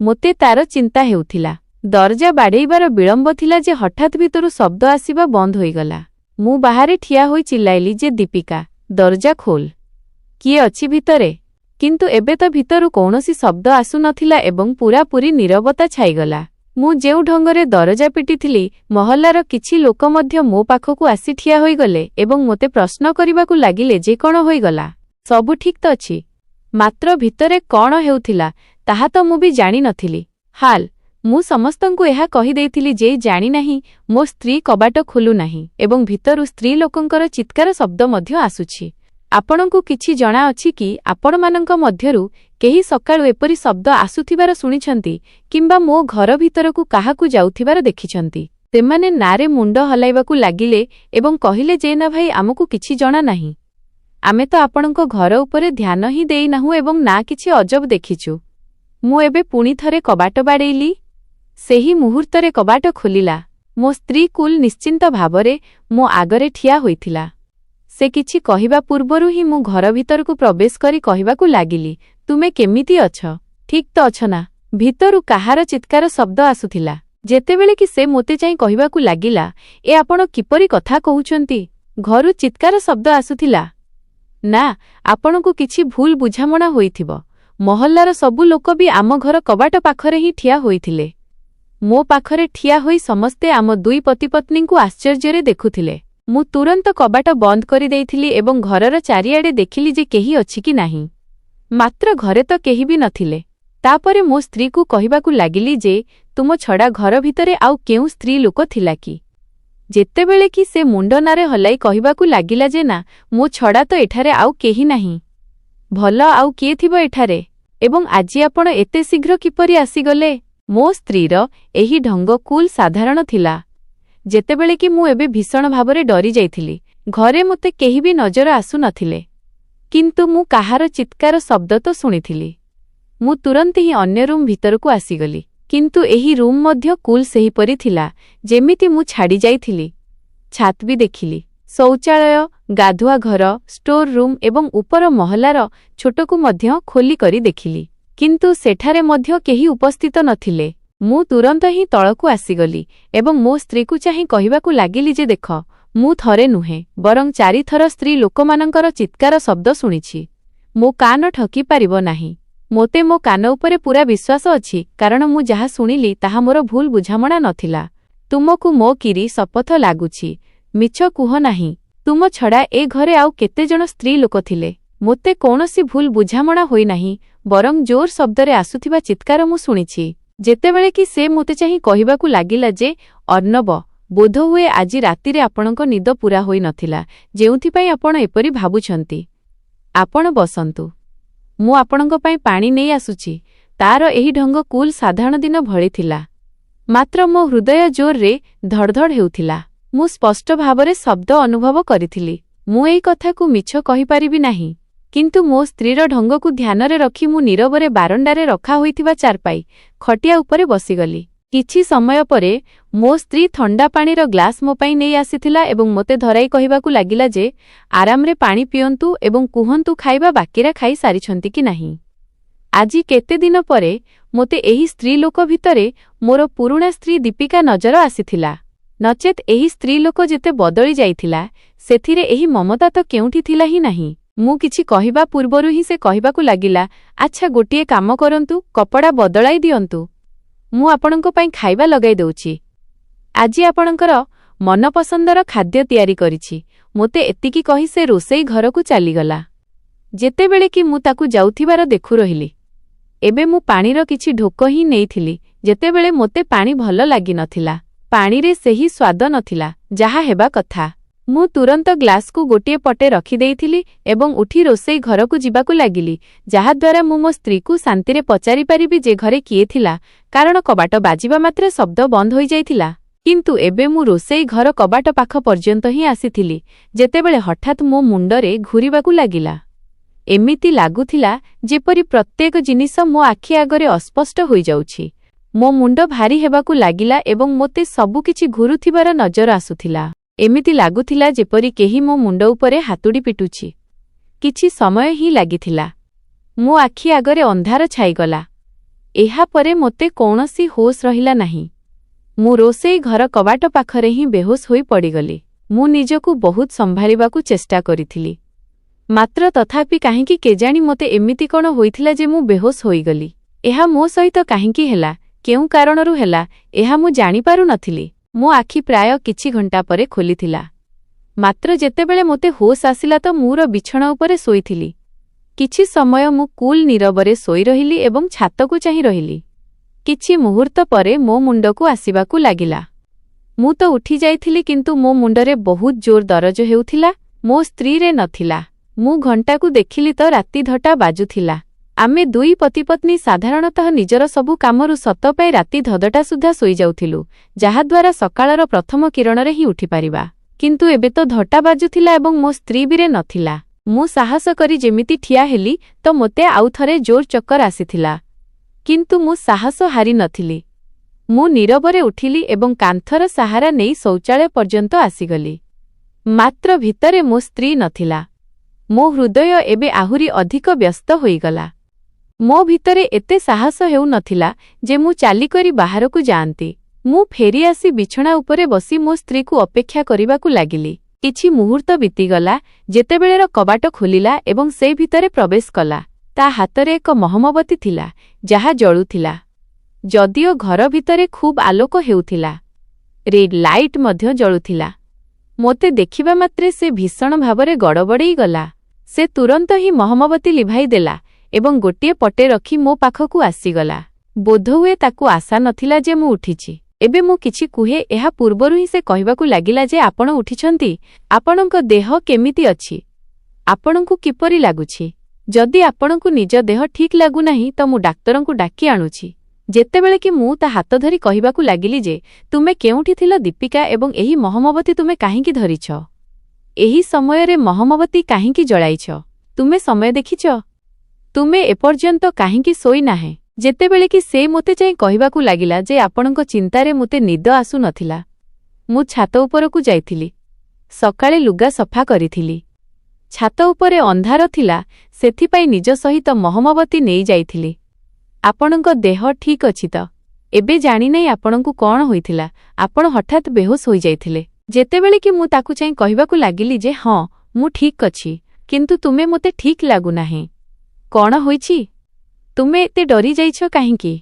ମୋତେ ତାର ଚିନ୍ତା ହେଉଥିଲା। ଦରଜା ବାଡ଼େଇବାର ବିଳମ୍ବ ଥିଲା ଯେ ହଠାତ୍ ଭିତରୁ ଶବ୍ଦ ଆସିବା ବନ୍ଦ ହୋଇଗଲା। ମୁଁ ବାହାରେ ଠିଆ ହୋଇ ଚିଲ୍ଲାଇଲି ଯେ ଦୀପିକା, ଦରଜା ଖୋଲ। କିଏ ଅଛି ଭିତରେ? କିନ୍ତୁ ଏବେ ତ ଭିତରୁ କୌଣସି ଶବ୍ଦ ଆସୁନଥିଲା ଏବଂ ପୂରାପୂରି ନୀରବତା ଛାଇଗଲା। ମୁଁ ଯେଉଁ ଢଙ୍ଗରେ ଦରଜା ପିଟିଥିଲି, ମହଲ୍ଲାର କିଛି ଲୋକ ମଧ୍ୟ ମୋ ପାଖକୁ ଆସି ଠିଆ ହୋଇଗଲେ ଏବଂ ମୋତେ ପ୍ରଶ୍ନ କରିବାକୁ ଲାଗିଲେ ଯେ କ'ଣ ହୋଇଗଲା, ସବୁ ଠିକ୍ ତ ଅଛି। ମାତ୍ର ଭିତରେ କ'ଣ ହେଉଥିଲା ତାହା ତ ମୁଁ ବି ଜାଣିନଥିଲି। ହାଲ୍, ମୁଁ ସମସ୍ତଙ୍କୁ ଏହା କହିଦେଇଥିଲି ଯେ ଜାଣିନାହିଁ ମୋ ସ୍ତ୍ରୀ କବାଟ ଖୋଲୁନାହିଁ ଏବଂ ଭିତରୁ ସ୍ତ୍ରୀ ଲୋକଙ୍କର ଚିତ୍କାର ଶବ୍ଦ ମଧ୍ୟ ଆସୁଛି। ଆପଣଙ୍କୁ କିଛି ଜଣାଅଛି କି ଆପଣମାନଙ୍କ ମଧ୍ୟରୁ କେହି ସକାଳୁ ଏପରି ଶବ୍ଦ ଆସୁଥିବାର ଶୁଣିଛନ୍ତି କିମ୍ବା ମୋ ଘର ଭିତରକୁ କାହାକୁ ଯାଉଥିବାର ଦେଖିଛନ୍ତି? ସେମାନେ ନାରେ ମୁଣ୍ଡ ହଲାଇବାକୁ ଲାଗିଲେ ଏବଂ କହିଲେ ଯେ ନା ଭାଇ, ଆମକୁ କିଛି ଜଣା ନାହିଁ। ଆମେ ତ ଆପଣଙ୍କ ଘର ଉପରେ ଧ୍ୟାନ ହିଁ ଦେଇନାହୁଁ ଏବଂ ନା କିଛି ଅଜବ ଦେଖିଛୁ। ମୁଁ ଏବେ ପୁଣି ଥରେ କବାଟ ବାଡ଼େଇଲି। ସେହି ମୁହୂର୍ତ୍ତରେ କବାଟ ଖୋଲିଲା। ମୋ ସ୍ତ୍ରୀ କୁଲ୍ ନିଶ୍ଚିନ୍ତ ଭାବରେ ମୋ ଆଗରେ ଠିଆ ହୋଇଥିଲା। ସେ କିଛି କହିବା ପୂର୍ବରୁ ହିଁ ମୁଁ ଘର ଭିତରକୁ ପ୍ରବେଶ କରି କହିବାକୁ ଲାଗିଲି, ତୁମେ କେମିତି ଅଛ? ଠିକ୍ ତ ଅଛ ନା? ଭିତରୁ କାହାର ଚିତ୍କାର ଶବ୍ଦ ଆସୁଥିଲା। ଯେତେବେଳେ କି ସେ ମୋତେ ଚାହିଁ କହିବାକୁ ଲାଗିଲା, ଏ ଆପଣ କିପରି କଥା କହୁଛନ୍ତି? ଘରୁ ଚିତ୍କାର ଶବ୍ଦ ଆସୁଥିଲା। ନା, ଆପଣଙ୍କୁ କିଛି ଭୁଲ ବୁଝାମଣା ହୋଇଥିବ। ମହଲ୍ଲାର ସବୁ ଲୋକ ବି ଆମ ଘର କବାଟ ପାଖରେ ହିଁ ଠିଆ ହୋଇଥିଲେ। ମୋ ପାଖରେ ଠିଆ ହୋଇ ସମସ୍ତେ ଆମ ଦୁଇ ପତିପତ୍ନୀଙ୍କୁ ଆଶ୍ଚର୍ଯ୍ୟରେ ଦେଖୁଥିଲେ। ମୁଁ ତୁରନ୍ତ କବାଟ ବନ୍ଦ କରିଦେଇଥିଲି ଏବଂ ଘରର ଚାରିଆଡ଼େ ଦେଖିଲି ଯେ କେହି ଅଛି କି ନାହିଁ। ମାତ୍ର ଘରେ ତ କେହି ବି ନଥିଲେ। ତାପରେ ମୋ ସ୍ତ୍ରୀକୁ କହିବାକୁ ଲାଗିଲି ଯେ ତୁମ ଛଡ଼ା ଘର ଭିତରେ ଆଉ କେଉଁ ସ୍ତ୍ରୀ ଲୋକ ଥିଲା କି? ଯେତେବେଳେ କି ସେ ମୁଣ୍ଡ ନାରେ ହଲାଇ କହିବାକୁ ଲାଗିଲା ଯେ ନା, ମୋ ଛଡ଼ା ତ ଏଠାରେ ଆଉ କେହି ନାହିଁ। ଭଲ, ଆଉ କିଏ ଥିବ ଏଠାରେ? ଏବଂ ଆଜି ଆପଣ ଏତେ ଶୀଘ୍ର କିପରି ଆସିଗଲେ? ମୋ ସ୍ତ୍ରୀର ଏହି ଢଙ୍ଗ କୁଲ୍ ସାଧାରଣ ଥିଲା, ଯେତେବେଳେ କି ମୁଁ ଏବେ ଭୀଷଣ ଭାବରେ ଡରିଯାଇଥିଲି। ଘରେ ମୋତେ କେହି ବି ନଜର ଆସୁନଥିଲେ, କିନ୍ତୁ ମୁଁ କାହାର ଚିତ୍କାର ଶବ୍ଦ ତ ଶୁଣିଥିଲି। ମୁଁ ତୁରନ୍ତ ହିଁ ଅନ୍ୟ ରୁମ୍ ଭିତରକୁ ଆସିଗଲି, କିନ୍ତୁ ଏହି ରୁମ୍ ମଧ୍ୟ କୁଲ୍ ସେହିପରି ଥିଲା ଯେମିତି ମୁଁ ଛାଡ଼ି ଯାଇଥିଲି। ଛାତ ବି ଦେଖିଲି। ଶୌଚାଳୟ, ଗାଧୁଆ ଘର, ଷ୍ଟୋର ରୁମ୍ ଏବଂ ଉପର ମହଲାର ଛୋଟକୁ ମଧ୍ୟ ଖୋଲି କରି ଦେଖିଲି, କିନ୍ତୁ ସେଠାରେ ମଧ୍ୟ କେହି ଉପସ୍ଥିତ ନଥିଲେ। ମୁଁ ତୁରନ୍ତ ହିଁ ତଳକୁ ଆସିଗଲି ଏବଂ ମୋ ସ୍ତ୍ରୀକୁ ଚାହିଁ କହିବାକୁ ଲାଗିଲି ଯେ ଦେଖ, ମୁଁ ଥରେ ନୁହେଁ ବରଂ 4 ଥର ସ୍ତ୍ରୀ ଲୋକମାନଙ୍କର ଚିତ୍କାର ଶବ୍ଦ ଶୁଣିଛି। ମୋ କାନ ଠକି ପାରିବ ନାହିଁ। ମୋତେ ମୋ କାନ ଉପରେ ପୁରା ବିଶ୍ୱାସ ଅଛି, କାରଣ ମୁଁ ଯାହା ଶୁଣିଲି ତାହା ମୋର ଭୁଲ ବୁଝାମଣା ନଥିଲା। ତୁମକୁ ମୋ କିରି ଶପଥ ଲାଗୁଛି, ମିଛ କୁହ ନାହିଁ। ତୁମ ଛଡ଼ା ଏ ଘରେ ଆଉ କେତେଜଣ ସ୍ତ୍ରୀ ଲୋକ ଥିଲେ? ମୋତେ କୌଣସି ଭୁଲ ବୁଝାମଣା ହୋଇନାହିଁ, ବରଂ ଜୋର ଶବ୍ଦରେ ଆସୁଥିବା ଚିତ୍କାର ମୁଁ ଶୁଣିଛି। ଯେତେବେଳେ କି ସେ ମୋତେ ଚାହିଁ କହିବାକୁ ଲାଗିଲା ଯେ ଅର୍ଣ୍ଣବ, ବୋଧହୁଏ ଆଜି ରାତିରେ ଆପଣଙ୍କ ନିଦ ପୂରା ହୋଇ ନଥିଲା, ଯେଉଁଥିପାଇଁ ଆପଣ ଏପରି ଭାବୁଛନ୍ତି। ଆପଣ ବସନ୍ତୁ, ମୁଁ ଆପଣଙ୍କ ପାଇଁ ପାଣି ନେଇ ଆସୁଛି। ତାର ଏହି ଢଙ୍ଗ କୁଲ୍ ସାଧାରଣ ଦିନ ଭଳି ଥିଲା, ମାତ୍ର ମୋ ହୃଦୟ ଜୋରରେ ଧଡ଼ଧଡ଼ ହେଉଥିଲା। ମୁଁ ସ୍ପଷ୍ଟ ଭାବରେ ଶବ୍ଦ ଅନୁଭବ କରିଥିଲି। ମୁଁ ଏହି କଥାକୁ ମିଛ କହିପାରିବି ନାହିଁ, କିନ୍ତୁ ମୋ ସ୍ତ୍ରୀର ଢଙ୍ଗକୁ ଧ୍ୟାନରେ ରଖି ମୁଁ ନୀରବରେ ବାରଣ୍ଡାରେ ରଖା ହୋଇଥିବା ଚାରପାଇ ଖଟିଆ ଉପରେ ବସିଗଲି। କିଛି ସମୟ ପରେ ମୋ ସ୍ତ୍ରୀ ଥଣ୍ଡା ପାଣିର ଗ୍ଲାସ୍ ମୋ ପାଇଁ ନେଇ ଆସିଥିଲା ଏବଂ ମୋତେ ଧରାଇ କହିବାକୁ ଲାଗିଲା ଯେ ଆରାମରେ ପାଣି ପିଅନ୍ତୁ ଏବଂ କୁହନ୍ତୁ ଖାଇବା ବାକିରା ଖାଇ ସାରିଛନ୍ତି କି ନାହିଁ। ଆଜି କେତେ ଦିନ ପରେ ମୋତେ ଏହି ସ୍ତ୍ରୀ ଲୋକ ଭିତରେ ମୋର ପୁରୁଣା ସ୍ତ୍ରୀ ଦୀପିକା ନଜର ଆସିଥିଲା। ନଚେତ୍ ଏହି ସ୍ତ୍ରୀ ଲୋକ ଯେତେ ବଦଳି ଯାଇଥିଲା, ସେଥିରେ ଏହି ମମତା ତ କେଉଁଠି ଥିଲା ହିଁ ନାହିଁ। ମୁଁ କିଛି କହିବା ପୂର୍ବରୁ ହିଁ ସେ କହିବାକୁ ଲାଗିଲା, ଆଚ୍ଛା ଗୋଟିଏ କାମ କରନ୍ତୁ, କପଡ଼ା ବଦଳାଇ ଦିଅନ୍ତୁ। ମୁଁ ଆପଣଙ୍କ ପାଇଁ ଖାଇବା ଲଗାଇ ଦେଉଛି। ଆଜି ଆପଣଙ୍କର ମନପସନ୍ଦର ଖାଦ୍ୟ ତିଆରି କରିଛି। ମୋତେ ଏତିକି କହି ସେ ରୋଷେଇ ଘରକୁ ଚାଲିଗଲା। ଯେତେବେଳେ କି ମୁଁ ତାକୁ ଯାଉଥିବାର ଦେଖୁ ରହିଲି। ଏବେ ମୁଁ ପାଣିର କିଛି ଢୋକ ହିଁ ନେଇଥିଲି, ଯେତେବେଳେ ମୋତେ ପାଣି ଭଲ ଲାଗିନଥିଲା। ପାଣିରେ ସେହି ସ୍ୱାଦ ନଥିଲା, ଯାହା ହେବା କଥା। ମୁଁ ତୁରନ୍ତ ଗ୍ଲାସ୍କୁ ଗୋଟିଏ ପଟେ ରଖିଦେଇଥିଲି ଏବଂ ଉଠି ରୋଷେଇ ଘରକୁ ଯିବାକୁ ଲାଗିଲି, ଯାହାଦ୍ୱାରା ମୁଁ ମୋ ସ୍ତ୍ରୀକୁ ଶାନ୍ତିରେ ପଚାରିପାରିବି ଯେ ଘରେ କିଏ ଥିଲା, କାରଣ କବାଟ ବାଜିବା ମାତ୍ରେ ଶବ୍ଦ ବନ୍ଦ ହୋଇଯାଇଥିଲା। କିନ୍ତୁ ଏବେ ମୁଁ ରୋଷେଇ ଘର କବାଟ ପାଖ ପର୍ଯ୍ୟନ୍ତ ହିଁ ଆସିଥିଲି, ଯେତେବେଳେ ହଠାତ୍ ମୋ ମୁଣ୍ଡରେ ଘୂରିବାକୁ ଲାଗିଲା। ଏମିତି ଲାଗୁଥିଲା ଯେପରି ପ୍ରତ୍ୟେକ ଜିନିଷ ମୋ ଆଖି ଆଗରେ ଅସ୍ପଷ୍ଟ ହୋଇଯାଉଛି। ମୋ ମୁଣ୍ଡ ଭାରି ହେବାକୁ ଲାଗିଲା ଏବଂ ମୋତେ ସବୁକିଛି ଘୁରୁଥିବାର ନଜର ଆସୁଥିଲା। ଏମିତି ଲାଗୁଥିଲା ଯେପରି କେହି ମୋ ମୁଣ୍ଡ ଉପରେ ହାତୁଡ଼ି ପିଟୁଛି। କିଛି ସମୟ ହିଁ ଲାଗିଥିଲା। ମୋ ଆଖି ଆଗରେ ଅନ୍ଧାର ଛାଇଗଲା। ଏହାପରେ ମୋତେ କୌଣସି ହୋସ୍ ରହିଲା ନାହିଁ। ମୁଁ ରୋଷେଇ ଘର କବାଟ ପାଖରେ ହିଁ ବେହୋସ୍ ହୋଇ ପଡ଼ିଗଲି। ମୁଁ ନିଜକୁ ବହୁତ ସମ୍ଭାଳିବାକୁ ଚେଷ୍ଟା କରିଥିଲି, ମାତ୍ର ତଥାପି କାହିଁକି କେଜାଣି ମୋତେ ଏମିତି କ'ଣ ହୋଇଥିଲା ଯେ ମୁଁ ବେହୋସ୍ ହୋଇଗଲି। ଏହା ମୋ ସହିତ କାହିଁକି ହେଲା, କେଉଁ କାରଣରୁ ହେଲା, ଏହା ମୁଁ ଜାଣିପାରୁ ନଥିଲି। ମୋ ଆଖି ପ୍ରାୟ କିଛି ଘଣ୍ଟା ପରେ ଖୋଲିଥିଲା। ମାତ୍ର ଯେତେବେଳେ ମୋତେ ହୋସ୍ ଆସିଲା ତ ମୋର ବିଛଣା ଉପରେ ଶୋଇଥିଲି। କିଛି ସମୟ ମୁଁ କୁଲ୍ ନୀରବରେ ଶୋଇ ରହିଲି ଏବଂ ଛାତକୁ ଚାହିଁ ରହିଲି। କିଛି ମୁହୂର୍ତ୍ତ ପରେ ମୋ ମୁଣ୍ଡକୁ ଆସିବାକୁ ଲାଗିଲା। ମୁଁ ତ ଉଠିଯାଇଥିଲି, କିନ୍ତୁ ମୋ ମୁଣ୍ଡରେ ବହୁତ ଜୋର ଦରଜ ହେଉଥିଲା। ମୋ ସ୍ତ୍ରୀରେ ନଥିଲା। ମୁଁ ଘଣ୍ଟାକୁ ଦେଖିଲି ତ ରାତି 10ଟା ବାଜୁଥିଲା। ଆମେ ଦୁଇ ପତିପତ୍ନୀ ସାଧାରଣତଃ ନିଜର ସବୁ କାମରୁ ସତ ପାଇ ରାତି 10ଟା ସୁଦ୍ଧା ଶୋଇଯାଉଥିଲୁ, ଯାହାଦ୍ୱାରା ସକାଳର ପ୍ରଥମ କିରଣରେ ହିଁ ଉଠିପାରିବା। କିନ୍ତୁ ଏବେ ତ 10ଟା ବାଜୁଥିଲା ଏବଂ ମୋ ସ୍ତ୍ରୀ ବି ନଥିଲା। ମୁଁ ସାହସ କରି ଯେମିତି ଠିଆ ହେଲି ତ ମୋତେ ଆଉ ଥରେ ଜୋର ଚକ୍କର ଆସିଥିଲା, କିନ୍ତୁ ମୁଁ ସାହସ ହାରି ନଥିଲି। ମୁଁ ନୀରବରେ ଉଠିଲି ଏବଂ କାନ୍ଥର ସାହାରା ନେଇ ଶୌଚାଳୟ ପର୍ଯ୍ୟନ୍ତ ଆସିଗଲି। ମାତ୍ର ଭିତରେ ମୋ ସ୍ତ୍ରୀ ନଥିଲା। ମୋ ହୃଦୟ ଏବେ ଆହୁରି ଅଧିକ ବ୍ୟସ୍ତ ହୋଇଗଲା। ମୋ ଭିତରେ ଏତେ ସାହସ ହେଉନଥିଲା ଯେ ମୁଁ ଚାଲିକରି ବାହାରକୁ ଯାଆନ୍ତି। ମୁଁ ଫେରିଆସି ବିଛଣା ଉପରେ ବସି ମୋ ସ୍ତ୍ରୀକୁ ଅପେକ୍ଷା କରିବାକୁ ଲାଗିଲି। କିଛି ମୁହୂର୍ତ୍ତ ବିତିଗଲା, ଯେତେବେଳେର କବାଟ ଖୋଲିଲା ଏବଂ ସେ ଭିତରେ ପ୍ରବେଶ କଲା। ତା ହାତରେ ଏକ ମହମବତୀ ଥିଲା, ଯାହା ଜଳୁଥିଲା। ଯଦିଓ ଘର ଭିତରେ ଖୁବ୍ ଆଲୋକ ହେଉଥିଲା, ରେଡ୍ ଲାଇଟ୍ ମଧ୍ୟ ଜଳୁଥିଲା। ମୋତେ ଦେଖିବା ମାତ୍ରେ ସେ ଭୀଷଣ ଭାବରେ ଗଡ଼ବଡ଼େଇ ଗଲା। ସେ ତୁରନ୍ତ ହିଁ ମହମବତୀ ଲିଭାଇ ଦେଲା ଏବଂ ଗୋଟିଏ ପଟେ ରଖି ମୋ ପାଖକୁ ଆସିଗଲା। ବୋଧହୁଏ ତାକୁ ଆଶା ନଥିଲା ଯେ ମୁଁ ଉଠିଛି। ଏବେ ମୁଁ କିଛି କୁହେ ଏହା ପୂର୍ବରୁ ହିଁ ସେ କହିବାକୁ ଲାଗିଲା ଯେ ଆପଣ ଉଠିଛନ୍ତି। ଆପଣଙ୍କ ଦେହ କେମିତି ଅଛି? ଆପଣଙ୍କୁ କିପରି ଲାଗୁଛି? ଯଦି ଆପଣଙ୍କୁ ନିଜ ଦେହ ଠିକ୍ ଲାଗୁନାହିଁ ତ ମୁଁ ଡାକ୍ତରଙ୍କୁ ଡାକି ଆଣୁଛି। ଯେତେବେଳେ କି ମୁଁ ତା ହାତ ଧରି କହିବାକୁ ଲାଗିଲି ଯେ ତୁମେ କେଉଁଠି ଥିଲ ଦୀପିକା ଏବଂ ଏହି ମହମବତୀ ତୁମେ କାହିଁକି ଧରିଛ? ଏହି ସମୟରେ ମହମବତୀ କାହିଁକି ଜଳାଇଛ? ତୁମେ ସମୟ ଦେଖିଛ? ତୁମେ ଏପର୍ଯ୍ୟନ୍ତ କାହିଁକି ଶୋଇନାହେଁ? ଯେତେବେଳେ କି ସେ ମୋତେ ଚାହିଁ କହିବାକୁ ଲାଗିଲା ଯେ ଆପଣଙ୍କ ଚିନ୍ତାରେ ମୋତେ ନିଦ ଆସୁନଥିଲା, ମୁଁ ଛାତ ଉପରକୁ ଯାଇଥିଲି। ସକାଳେ ଲୁଗା ସଫା କରିଥିଲି। ଛାତ ଉପରେ ଅନ୍ଧାର ଥିଲା, ସେଥିପାଇଁ ନିଜ ସହିତ ମହମବତୀ ନେଇ ଯାଇଥିଲି। ଆପଣଙ୍କ ଦେହ ଠିକ୍ ଅଛି ତ? ଏବେ ଜାଣିନାହିଁ ଆପଣଙ୍କୁ କ'ଣ ହୋଇଥିଲା। ଆପଣ ହଠାତ୍ ବେହୋସ୍ ହୋଇଯାଇଥିଲେ। ଯେତେବେଳେ କି ମୁଁ ତାକୁ ଚାହିଁ କହିବାକୁ ଲାଗିଲି ଯେ ହଁ, ମୁଁ ଠିକ୍ ଅଛି, କିନ୍ତୁ ତୁମେ ମୋତେ ଠିକ୍ ଲାଗୁନାହିଁ। କ'ଣ ହୋଇଛି? ତୁମେ ଏତେ ଡରିଯାଇଛ କାହିଁକି?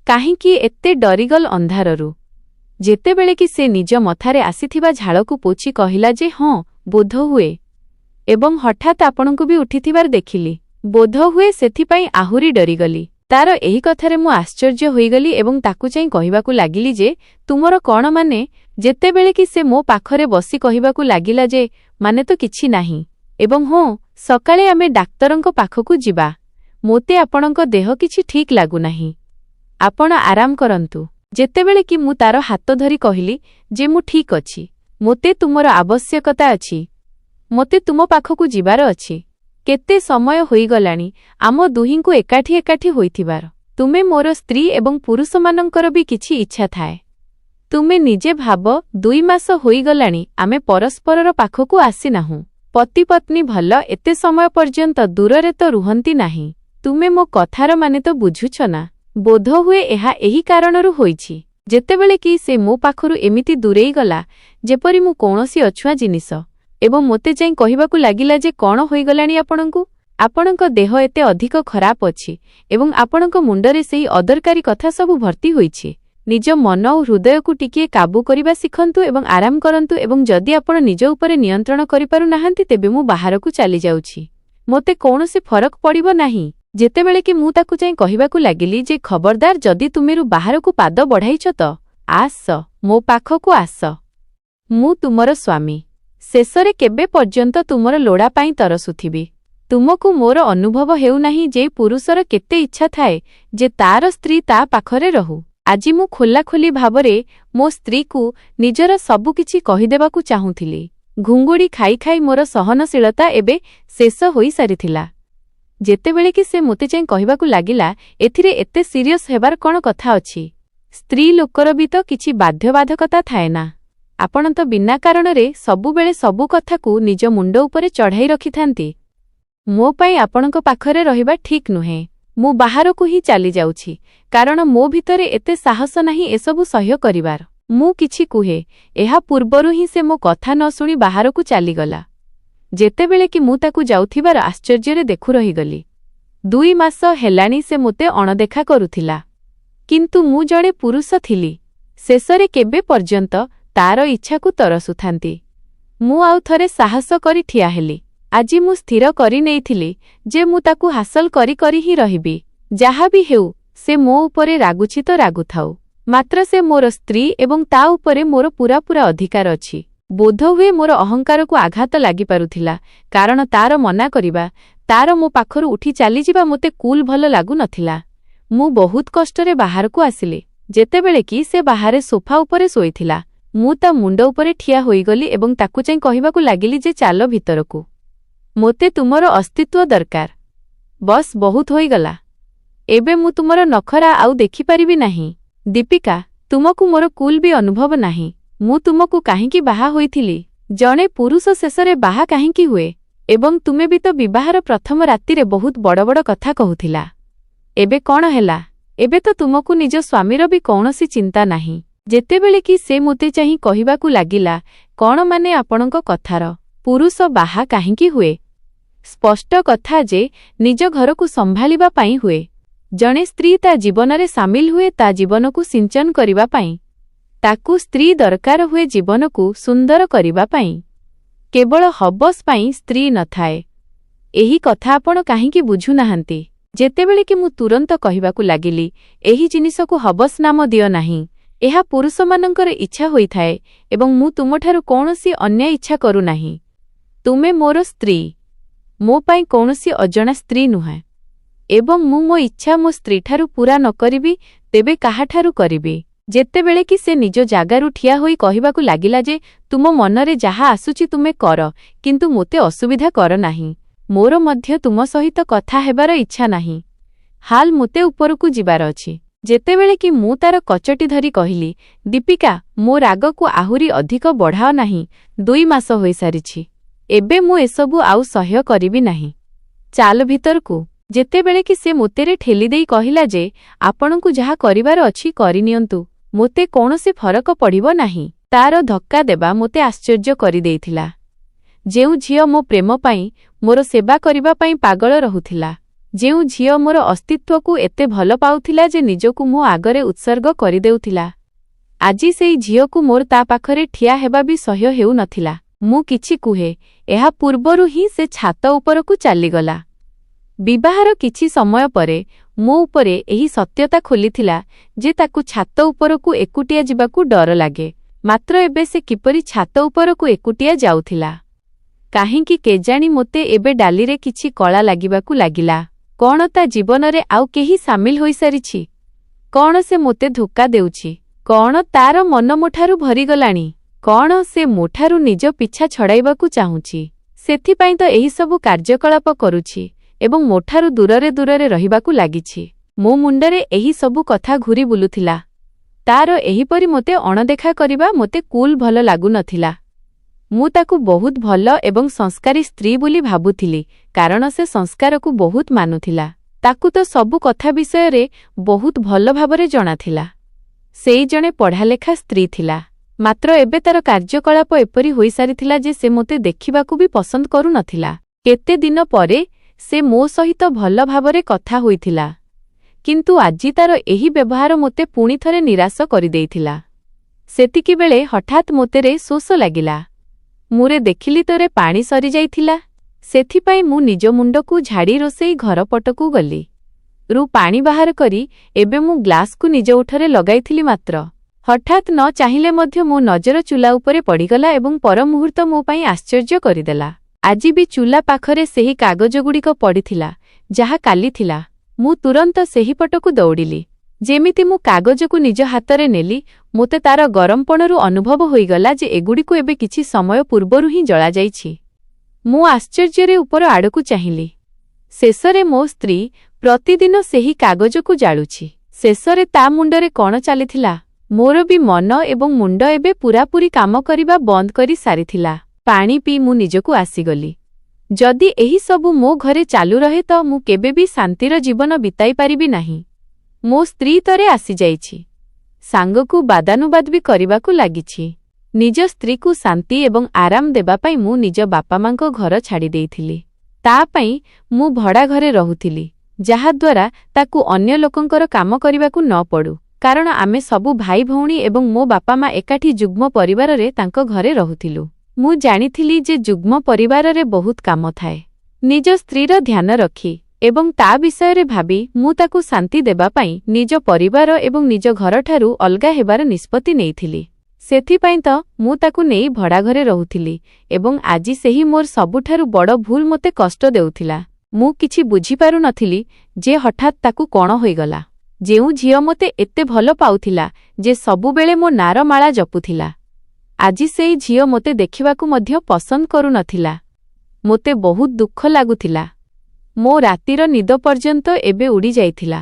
କାହିଁକି ଏତେ ଡରିଗଲ ଅନ୍ଧାରରୁ? ଯେତେବେଳେ କି ସେ ନିଜ ମଥାରେ ଆସିଥିବା ଝାଳକୁ ପୋଛି କହିଲା ଯେ ହଁ, ବୋଧହୁଏ, ଏବଂ ହଠାତ୍ ଆପଣଙ୍କୁ ବି ଉଠିଥିବାର ଦେଖିଲି। ବୋଧହୁଏ ସେଥିପାଇଁ ଆହୁରି ଡରିଗଲି। ତାର ଏହି କଥାରେ ମୁଁ ଆଶ୍ଚର୍ଯ୍ୟ ହୋଇଗଲି ଏବଂ ତାକୁ ଚାହିଁ କହିବାକୁ ଲାଗିଲି ଯେ ତୁମର କ'ଣ ମାନେ? ଯେତେବେଳେ କି ସେ ମୋ ପାଖରେ ବସି କହିବାକୁ ଲାଗିଲା ଯେ ମାନେ ତ କିଛି ନାହିଁ ଏବଂ ହଁ ସକାଳେ ଆମେ ଡାକ୍ତରଙ୍କ ପାଖକୁ ଯିବା। ମୋତେ ଆପଣଙ୍କ ଦେହ କିଛି ଠିକ୍ ଲାଗୁନାହିଁ। ଆପଣ ଆରାମ କରନ୍ତୁ। ଯେତେବେଳେ କି ମୁଁ ତାର ହାତ ଧରି କହିଲି ଯେ ମୁଁ ଠିକ୍ ଅଛି, ମୋତେ ତୁମର ଆବଶ୍ୟକତା ଅଛି, ମୋତେ ତୁମ ପାଖକୁ ଯିବାର ଅଛି। କେତେ ସମୟ ହୋଇଗଲାଣି ଆମ ଦୁହିଁଙ୍କୁ ଏକାଠି ହୋଇଥିବାର। ତୁମେ ମୋର ସ୍ତ୍ରୀ ଏବଂ ପୁରୁଷମାନଙ୍କର ବି କିଛି ଇଚ୍ଛା ଥାଏ। ତୁମେ ନିଜେ ଭାବ 2 ମାସ ହୋଇଗଲାଣି ଆମେ ପରସ୍ପରର ପାଖକୁ ଆସିନାହୁଁ। ପତି ପତ୍ନୀ ଭଲ ଏତେ ସମୟ ପର୍ଯ୍ୟନ୍ତ ଦୂରରେ ତ ରୁହନ୍ତି ନାହିଁ। ତୁମେ ମୋ କଥାର ମାନେ ତ ବୁଝୁଛ ନା? ବୋଧହୁଏ ଏହା ଏହି କାରଣରୁ ହୋଇଛି। ଯେତେବେଳେ କି ସେ ମୋ ପାଖରୁ ଏମିତି ଦୂରେଇ ଗଲା ଯେପରି ମୁଁ କୌଣସି ଅଛୁଆଁ ଜିନିଷ ଏବଂ ମୋତେ ଯାଇ କହିବାକୁ ଲାଗିଲା ଯେ କ'ଣ ହୋଇଗଲାଣି ଆପଣଙ୍କୁ? ଆପଣଙ୍କ ଦେହ ଏତେ ଅଧିକ ଖରାପ ଅଛି ଏବଂ ଆପଣଙ୍କ ମୁଣ୍ଡରେ ସେହି ଅଦରକାରୀ କଥା ସବୁ ଭର୍ତ୍ତି ହୋଇଛି। ନିଜ ମନ ଓ ହୃଦୟକୁ ଟିକିଏ କାବୁ କରିବା ଶିଖନ୍ତୁ ଏବଂ ଆରାମ କରନ୍ତୁ ଏବଂ ଯଦି ଆପଣ ନିଜ ଉପରେ ନିୟନ୍ତ୍ରଣ କରିପାରୁନାହାନ୍ତି ତେବେ ମୁଁ ବାହାରକୁ ଚାଲିଯାଉଛି। ମୋତେ କୌଣସି ଫରକ ପଡ଼ିବ ନାହିଁ। ଯେତେବେଳେ କି ମୁଁ ତାକୁ ଯାଇ କହିବାକୁ ଲାଗିଲି ଯେ ଖବରଦାର ଯଦି ତୁମେରୁ ବାହାରକୁ ପାଦ ବଢ଼ାଇଛ ତ ଆସ, ମୋ ପାଖକୁ ଆସ। ମୁଁ ତୁମର ସ୍ୱାମୀ। ଶେଷରେ କେବେ ପର୍ଯ୍ୟନ୍ତ ତୁମର ଲୋଡ଼ା ପାଇଁ ତରସୁଥିବି। ତୁମକୁ ମୋର ଅନୁଭବ ହେଉନାହିଁ ଯେ ପୁରୁଷର କେତେ ଇଚ୍ଛା ଥାଏ ଯେ ତାର ସ୍ତ୍ରୀ ତା ପାଖରେ ରହୁ। ଆଜି ମୁଁ ଖୋଲାଖୋଲି ଭାବରେ ମୋ ସ୍ତ୍ରୀକୁ ନିଜର ସବୁକିଛି କହିଦେବାକୁ ଚାହୁଁଥିଲି। ଘୁଙ୍ଗୁଡ଼ି ଖାଇ ଖାଇ ମୋର ସହନଶୀଳତା ଏବେ ଶେଷ ହୋଇସାରିଥିଲା। ଯେତେବେଳେ କି ସେ ମୋତେ ଯାଇ କହିବାକୁ ଲାଗିଲା ଏଥିରେ ଏତେ ସିରିୟସ୍ ହେବାର କ'ଣ କଥା ଅଛି? ସ୍ତ୍ରୀ ଲୋକର ବି ତ କିଛି ବାଧ୍ୟବାଧକତା ଥାଏ ନା। ଆପଣ ତ ବିନା କାରଣରେ ସବୁବେଳେ ସବୁ କଥାକୁ ନିଜ ମୁଣ୍ଡ ଉପରେ ଚଢ଼ାଇ ରଖିଥାନ୍ତି। ମୋ ପାଇଁ ଆପଣଙ୍କ ପାଖରେ ରହିବା ଠିକ୍ ନୁହେଁ। ମୁଁ ବାହାରକୁ ହିଁ ଚାଲିଯାଉଛି କାରଣ ମୋ ଭିତରେ ଏତେ ସାହସ ନାହିଁ ଏସବୁ ସହ୍ୟ କରିବାର। ମୁଁ କିଛି କୁହେ, ଏହା ପୂର୍ବରୁ ହିଁ ସେ ମୋ କଥା ନ ଶୁଣି ବାହାରକୁ ଚାଲିଗଲା। ଯେତେବେଳେ କି ମୁଁ ତାକୁ ଯାଉଥିବାର ଆଶ୍ଚର୍ଯ୍ୟରେ ଦେଖୁ ରହିଗଲି। 2 ମାସ ହେଲାଣି ସେ ମୋତେ ଅଣଦେଖା କରୁଥିଲା। କିନ୍ତୁ ମୁଁ ଜଣେ ପୁରୁଷ ଥିଲି। ଶେଷରେ କେବେ ପର୍ଯ୍ୟନ୍ତ ତାର ଇଚ୍ଛାକୁ ତରସୁଥାନ୍ତି। ମୁଁ ଆଉ ଥରେ ସାହସ କରି ଠିଆ ହେଲି। ଆଜି ମୁଁ ସ୍ଥିର କରିନେଇଥିଲି ଯେ ମୁଁ ତାକୁ ହାସଲ କରି ହିଁ ରହିବି। ଯାହା ବି ହେଉ ସେ ମୋ ଉପରେ ରାଗୁଛି ତ ରାଗୁଥାଉ। ମାତ୍ର ସେ ମୋର ସ୍ତ୍ରୀ ଏବଂ ତା ଉପରେ ମୋର ପୂରାପୂରା ଅଧିକାର ଅଛି। ବୋଧହୁଏ ମୋର ଅହଙ୍କାରକୁ ଆଘାତ ଲାଗିପାରୁଥିଲା କାରଣ ତାର ମନା କରିବା, ତାର ମୋ ପାଖରୁ ଉଠି ଚାଲିଯିବା ମୋତେ କୁଲ୍ ଭଲ ଲାଗୁନଥିଲା। ମୁଁ ବହୁତ କଷ୍ଟରେ ବାହାରକୁ ଆସିଲି। ଯେତେବେଳେ କି ସେ ବାହାରେ ସୋଫା ଉପରେ ଶୋଇଥିଲା, ମୁଁ ତା ମୁଣ୍ଡ ଉପରେ ଠିଆ ହୋଇଗଲି ଏବଂ ତାକୁ ଯାଇ କହିବାକୁ ଲାଗିଲି ଯେ ଚାଲ ଭିତରକୁ। ମୋତେ ତୁମର ଅସ୍ତିତ୍ୱ ଦରକାର। ବସ୍ ବହୁତ ହୋଇଗଲା। ଏବେ ମୁଁ ତୁମର ନଖରା ଆଉ ଦେଖିପାରିବି ନାହିଁ। ଦୀପିକା, ତୁମକୁ ମୋର କୁଲ୍ ବି ଅନୁଭବ ନାହିଁ। ମୁଁ ତୁମକୁ କାହିଁକି ବାହା ହୋଇଥିଲି? ଜଣେ ପୁରୁଷ ଶେଷରେ ବାହା କାହିଁକି ହୁଏ? ଏବଂ ତୁମେ ବି ତ ବିବାହର ପ୍ରଥମ ରାତିରେ ବହୁତ ବଡ଼ ବଡ଼ କଥା କହୁଥିଲା। ଏବେ କ'ଣ ହେଲା? ଏବେ ତ ତୁମକୁ ନିଜ ସ୍ୱାମୀର ବି କୌଣସି ଚିନ୍ତା ନାହିଁ। ଯେତେବେଳେ କି ସେ ମୋତେ ଚାହିଁ କହିବାକୁ ଲାଗିଲା କ'ଣ ମାନେ ଆପଣଙ୍କ କଥାର? ପୁରୁଷ ବାହା କାହିଁକି ହୁଏ? ସ୍ପଷ୍ଟ କଥା ଯେ ନିଜ ଘରକୁ ସମ୍ଭାଳିବା ପାଇଁ ହୁଏ। ଜଣେ ସ୍ତ୍ରୀ ତା ଜୀବନରେ ସାମିଲ ହୁଏ ତା ଜୀବନକୁ ସିଞ୍ଚନ କରିବା ପାଇଁ। ତାକୁ ସ୍ତ୍ରୀ ଦରକାର ହୁଏ ଜୀବନକୁ ସୁନ୍ଦର କରିବା ପାଇଁ। କେବଳ ହବସ୍ ପାଇଁ ସ୍ତ୍ରୀ ନଥାଏ। ଏହି କଥା ଆପଣ କାହିଁକି ବୁଝୁନାହାନ୍ତି? ଯେତେବେଳେ କି ମୁଁ ତୁରନ୍ତ କହିବାକୁ ଲାଗିଲି ଏହି ଜିନିଷକୁ ହବସ୍ ନାମ ଦିଅ ନାହିଁ। ଏହା ପୁରୁଷମାନଙ୍କର ଇଚ୍ଛା ହୋଇଥାଏ ଏବଂ ମୁଁ ତୁମଠାରୁ କୌଣସି ଅନ୍ୟ ଇଚ୍ଛା କରୁନାହିଁ। ତୁମେ ମୋର ସ୍ତ୍ରୀ। ମୋ ପାଇଁ କୌଣସି ଅଜଣା ସ୍ତ୍ରୀ ନୁହେଁ। ଏବଂ ମୁଁ ମୋ ଇଚ୍ଛା ମୋ ସ୍ତ୍ରୀଠାରୁ ପୂରା ନ କରିବି ତେବେ କାହାଠାରୁ କରିବି? ଯେତେବେଳେ କି ସେ ନିଜ ଜାଗାରୁ ଠିଆ ହୋଇ କହିବାକୁ ଲାଗିଲା ଯେ ତୁମ ମନରେ ଯାହା ଆସୁଛି ତୁମେ କର କିନ୍ତୁ ମୋତେ ଅସୁବିଧା କର ନାହିଁ। ମୋର ମଧ୍ୟ ତୁମ ସହିତ କଥା ହେବାର ଇଚ୍ଛା ନାହିଁ। ହାଲ୍ ମୋତେ ଉପରକୁ ଯିବାର ଅଛି। ଯେତେବେଳେ କି ମୁଁ ତାର କଚଟି ଧରି କହିଲି, ଦୀପିକା, ମୋ ରାଗକୁ ଆହୁରି ଅଧିକ ବଢ଼ାଅ ନାହିଁ। 2 ମାସ ହୋଇସାରିଛି। ଏବେ ମୁଁ ଏସବୁ ଆଉ ସହ୍ୟ କରିବି ନାହିଁ। ଚାଲ ଭିତରକୁ। ଯେତେବେଳେ କି ସେ ମୋତେରେ ଠେଲିଦେଇ କହିଲା ଯେ ଆପଣଙ୍କୁ ଯାହା କରିବାର ଅଛି କରିନିଅନ୍ତୁ, ମୋତେ କୌଣସି ଫରକ ପଡ଼ିବ ନାହିଁ। ତାର ଧକ୍କା ଦେବା ମୋତେ ଆଶ୍ଚର୍ଯ୍ୟ କରିଦେଇଥିଲା। ଯେଉଁ ଝିଅ ମୋ ପ୍ରେମ ପାଇଁ, ମୋର ସେବା କରିବା ପାଇଁ ପାଗଳ ରହୁଥିଲା, ଯେଉଁ ଝିଅ ମୋର ଅସ୍ତିତ୍ୱକୁ ଏତେ ଭଲ ପାଉଥିଲା ଯେ ନିଜକୁ ମୋ ଆଗରେ ଉତ୍ସର୍ଗ କରିଦେଉଥିଲା, ଆଜି ସେଇ ଝିଅକୁ ମୋର ତା ପାଖରେ ଠିଆ ହେବା ବି ସହ୍ୟ ହେଉନଥିଲା। ମୁଁ କିଛି କୁହେ, ଏହା ପୂର୍ବରୁ ହିଁ ସେ ଛାତ ଉପରକୁ ଚାଲିଗଲା। ବିବାହର କିଛି ସମୟ ପରେ ମୋ ଉପରେ ଏହି ସତ୍ୟତା ଖୋଲିଥିଲା ଯେ ତାକୁ ଛାତ ଉପରକୁ ଏକୁଟିଆ ଯିବାକୁ ଡର ଲାଗେ। ମାତ୍ର ଏବେ ସେ କିପରି ଛାତ ଉପରକୁ ଏକୁଟିଆ ଯାଉଥିଲା। କାହିଁକି କେଜାଣି ମୋତେ ଏବେ ଡାଲିରେ କିଛି କଳା ଲାଗିବାକୁ ଲାଗିଲା। କଣ ତା ଜୀବନରେ ଆଉ କେହି ସାମିଲ ହୋଇସାରିଛି? କଣ ସେ ମୋତେ ଧୋକା ଦେଉଛି? କଣ ତାର ମନ ମୋଠାରୁ ଭରିଗଲାଣି? କଣ ସେ ମୋଠାରୁ ନିଜ ପିଛା ଛଡ଼ାଇବାକୁ ଚାହୁଁଛି? ସେଥିପାଇଁ ତ ଏହିସବୁ କାର୍ଯ୍ୟକଳାପ କରୁଛି ଏବଂ ମୋଠାରୁ ଦୂରରେ ଦୂରରେ ରହିବାକୁ ଲାଗିଛି। ମୋ ମୁଣ୍ଡରେ ଏହି ସବୁ କଥା ଘୂରି ବୁଲୁଥିଲା। ତାର ଏହିପରି ମୋତେ ଅଣଦେଖା କରିବା ମୋତେ କୁଲ୍ ଭଲ ଲାଗୁନଥିଲା। ମୁଁ ତାକୁ ବହୁତ ଭଲ ଏବଂ ସଂସ୍କାରୀ ସ୍ତ୍ରୀ ବୋଲି ଭାବୁଥିଲି, କାରଣ ସେ ସଂସ୍କାରକୁ ବହୁତ ମାନୁଥିଲା। ତାକୁ ତ ସବୁ କଥା ବିଷୟରେ ବହୁତ ଭଲ ଭାବରେ ଜଣାଥିଲା। ସେଇ ଜଣେ ପଢ଼ାଲେଖା ସ୍ତ୍ରୀ ଥିଲା। ମାତ୍ର ଏବେ ତାର କାର୍ଯ୍ୟକଳାପ ଏପରି ହୋଇସାରିଥିଲା ଯେ ସେ ମୋତେ ଦେଖିବାକୁ ବି ପସନ୍ଦ କରୁନଥିଲା। କେତେ ଦିନ ପରେ ସେ ମୋ ସହିତ ଭଲ ଭାବରେ କଥା ହୋଇଥିଲା, କିନ୍ତୁ ଆଜି ତାର ଏହି ବ୍ୟବହାର ମୋତେ ପୁଣି ଥରେ ନିରାଶ କରିଦେଇଥିଲା। ସେତିକିବେଳେ ହଠାତ୍ ମୋତେ ଶୋଷ ଲାଗିଲା। ମୁରେ ଦେଖିଲି ତୋରେ ପାଣି ସରିଯାଇଥିଲା। ସେଥିପାଇଁ ମୁଁ ନିଜ ମୁଣ୍ଡକୁ ଝାଡ଼ି ରୋଷେଇ ଘର ପଟକୁ ଗଲି। ରୁ ପାଣି ବାହାର କରି ଏବେ ମୁଁ ଗ୍ଲାସକୁ ନିଜ ଓଠରେ ଲଗାଇଥିଲି, ମାତ୍ର ହଠାତ୍ ନ ଚାହିଁଲେ ମଧ୍ୟ ମୋ ନଜର ଚୁଲା ଉପରେ ପଡ଼ିଗଲା ଏବଂ ପର ମୁହୂର୍ତ୍ତ ମୋ ପାଇଁ ଆଶ୍ଚର୍ଯ୍ୟ କରିଦେଲା। ଆଜି ବି ଚୁଲା ପାଖରେ ସେହି କାଗଜଗୁଡ଼ିକ ପଡ଼ିଥିଲା, ଯାହା କାଲି ଥିଲା। ମୁଁ ତୁରନ୍ତ ସେହିପଟକୁ ଦୌଡ଼ିଲି। ଯେମିତି ମୁଁ କାଗଜକୁ ନିଜ ହାତରେ ନେଲି, ମୋତେ ତାର ଗରମପଣରୁ ଅନୁଭବ ହୋଇଗଲା ଯେ ଏଗୁଡ଼ିକୁ ଏବେ କିଛି ସମୟ ପୂର୍ବରୁ ହିଁ ଜଳାଯାଇଛି। ମୁଁ ଆଶ୍ଚର୍ଯ୍ୟରେ ଉପର ଆଡ଼କୁ ଚାହିଁଲି। ଶେଷରେ ମୋ ସ୍ତ୍ରୀ ପ୍ରତିଦିନ ସେହି କାଗଜକୁ ଜାଳୁଛି। ଶେଷରେ ତା ମୁଣ୍ଡରେ କଣ ଚାଲିଥିଲା? ମୋର ବି ମନ ଏବଂ ମୁଣ୍ଡ ଏବେ ପୂରାପୂରି କାମ କରିବା ବନ୍ଦ କରି ସାରିଥିଲା। ପାଣି ପିଇ ମୁଁ ନିଜକୁ ଆସିଗଲି। ଯଦି ଏହି ସବୁ ମୋ ଘରେ ଚାଲୁ ରହେ ତ ମୁଁ କେବେ ବି ଶାନ୍ତିର ଜୀବନ ବିତାଇ ପାରିବି ନାହିଁ। ମୋ ସ୍ତ୍ରୀ ତରେ ଆସିଯାଇଛି। ସାଙ୍ଗକୁ ବାଦାନୁବାଦ ବି କରିବାକୁ ଲାଗିଛି। ନିଜ ସ୍ତ୍ରୀକୁ ଶାନ୍ତି ଏବଂ ଆରାମ ଦେବା ପାଇଁ ମୁଁ ନିଜ ବାପାମାଙ୍କ ଘର ଛାଡ଼ି ଦେଇଥିଲି। ତା ପାଇଁ ମୁଁ ଭଡ଼ା ଘରେ ରହୁଥିଲି, ଯାହାଦ୍ୱାରା ତାକୁ ଅନ୍ୟ ଲୋକଙ୍କର କାମ କରିବାକୁ ନ ପଡ଼ୁ। କାରଣ ଆମେ ସବୁ ଭାଇ ଭଉଣୀ ଏବଂ ମୋ ବାପାମା ଏକାଠି ଯୁଗ୍ମ ପରିବାରରେ ତାଙ୍କ ଘରେ ରହୁଥିଲୁ। ମୁଁ ଜାଣିଥିଲି ଯେ ଯୁଗ୍ମ ପରିବାରରେ ବହୁତ କାମ ଥାଏ। ନିଜ ସ୍ତ୍ରୀର ଧ୍ୟାନ ରଖି ଏବଂ ତା ବିଷୟରେ ଭାବି ମୁଁ ତାକୁ ଶାନ୍ତି ଦେବା ପାଇଁ ନିଜ ପରିବାର ଏବଂ ନିଜ ଘରଠାରୁ ଅଲଗା ହେବାର ନିଷ୍ପତ୍ତି ନେଇଥିଲି। ସେଥିପାଇଁ ତ ମୁଁ ତାକୁ ନେଇ ଭଡ଼ାଘରେ ରହୁଥିଲି ଏବଂ ଆଜି ସେହି ମୋର ସବୁଠାରୁ ବଡ଼ ଭୁଲ ମୋତେ କଷ୍ଟ ଦେଉଥିଲା। ମୁଁ କିଛି ବୁଝିପାରୁନଥିଲି ଯେ ହଠାତ୍ ତାକୁ କଣ ହୋଇଗଲା। ଯେଉଁ ଝିଅ ମୋତେ ଏତେ ଭଲ ପାଉଥିଲା, ଯେ ସବୁବେଳେ ମୋ ନାଁର ମାଳା ଜପୁଥିଲା, ଆଜି ସେଇ ଝିଅ ମୋତେ ଦେଖିବାକୁ ମଧ୍ୟ ପସନ୍ଦ କରୁନଥିଲା। ମୋତେ ବହୁତ ଦୁଃଖ ଲାଗୁଥିଲା। ମୋ ରାତିର ନିଦ ପର୍ଯ୍ୟନ୍ତ ଏବେ ଉଡ଼ିଯାଇଥିଲା।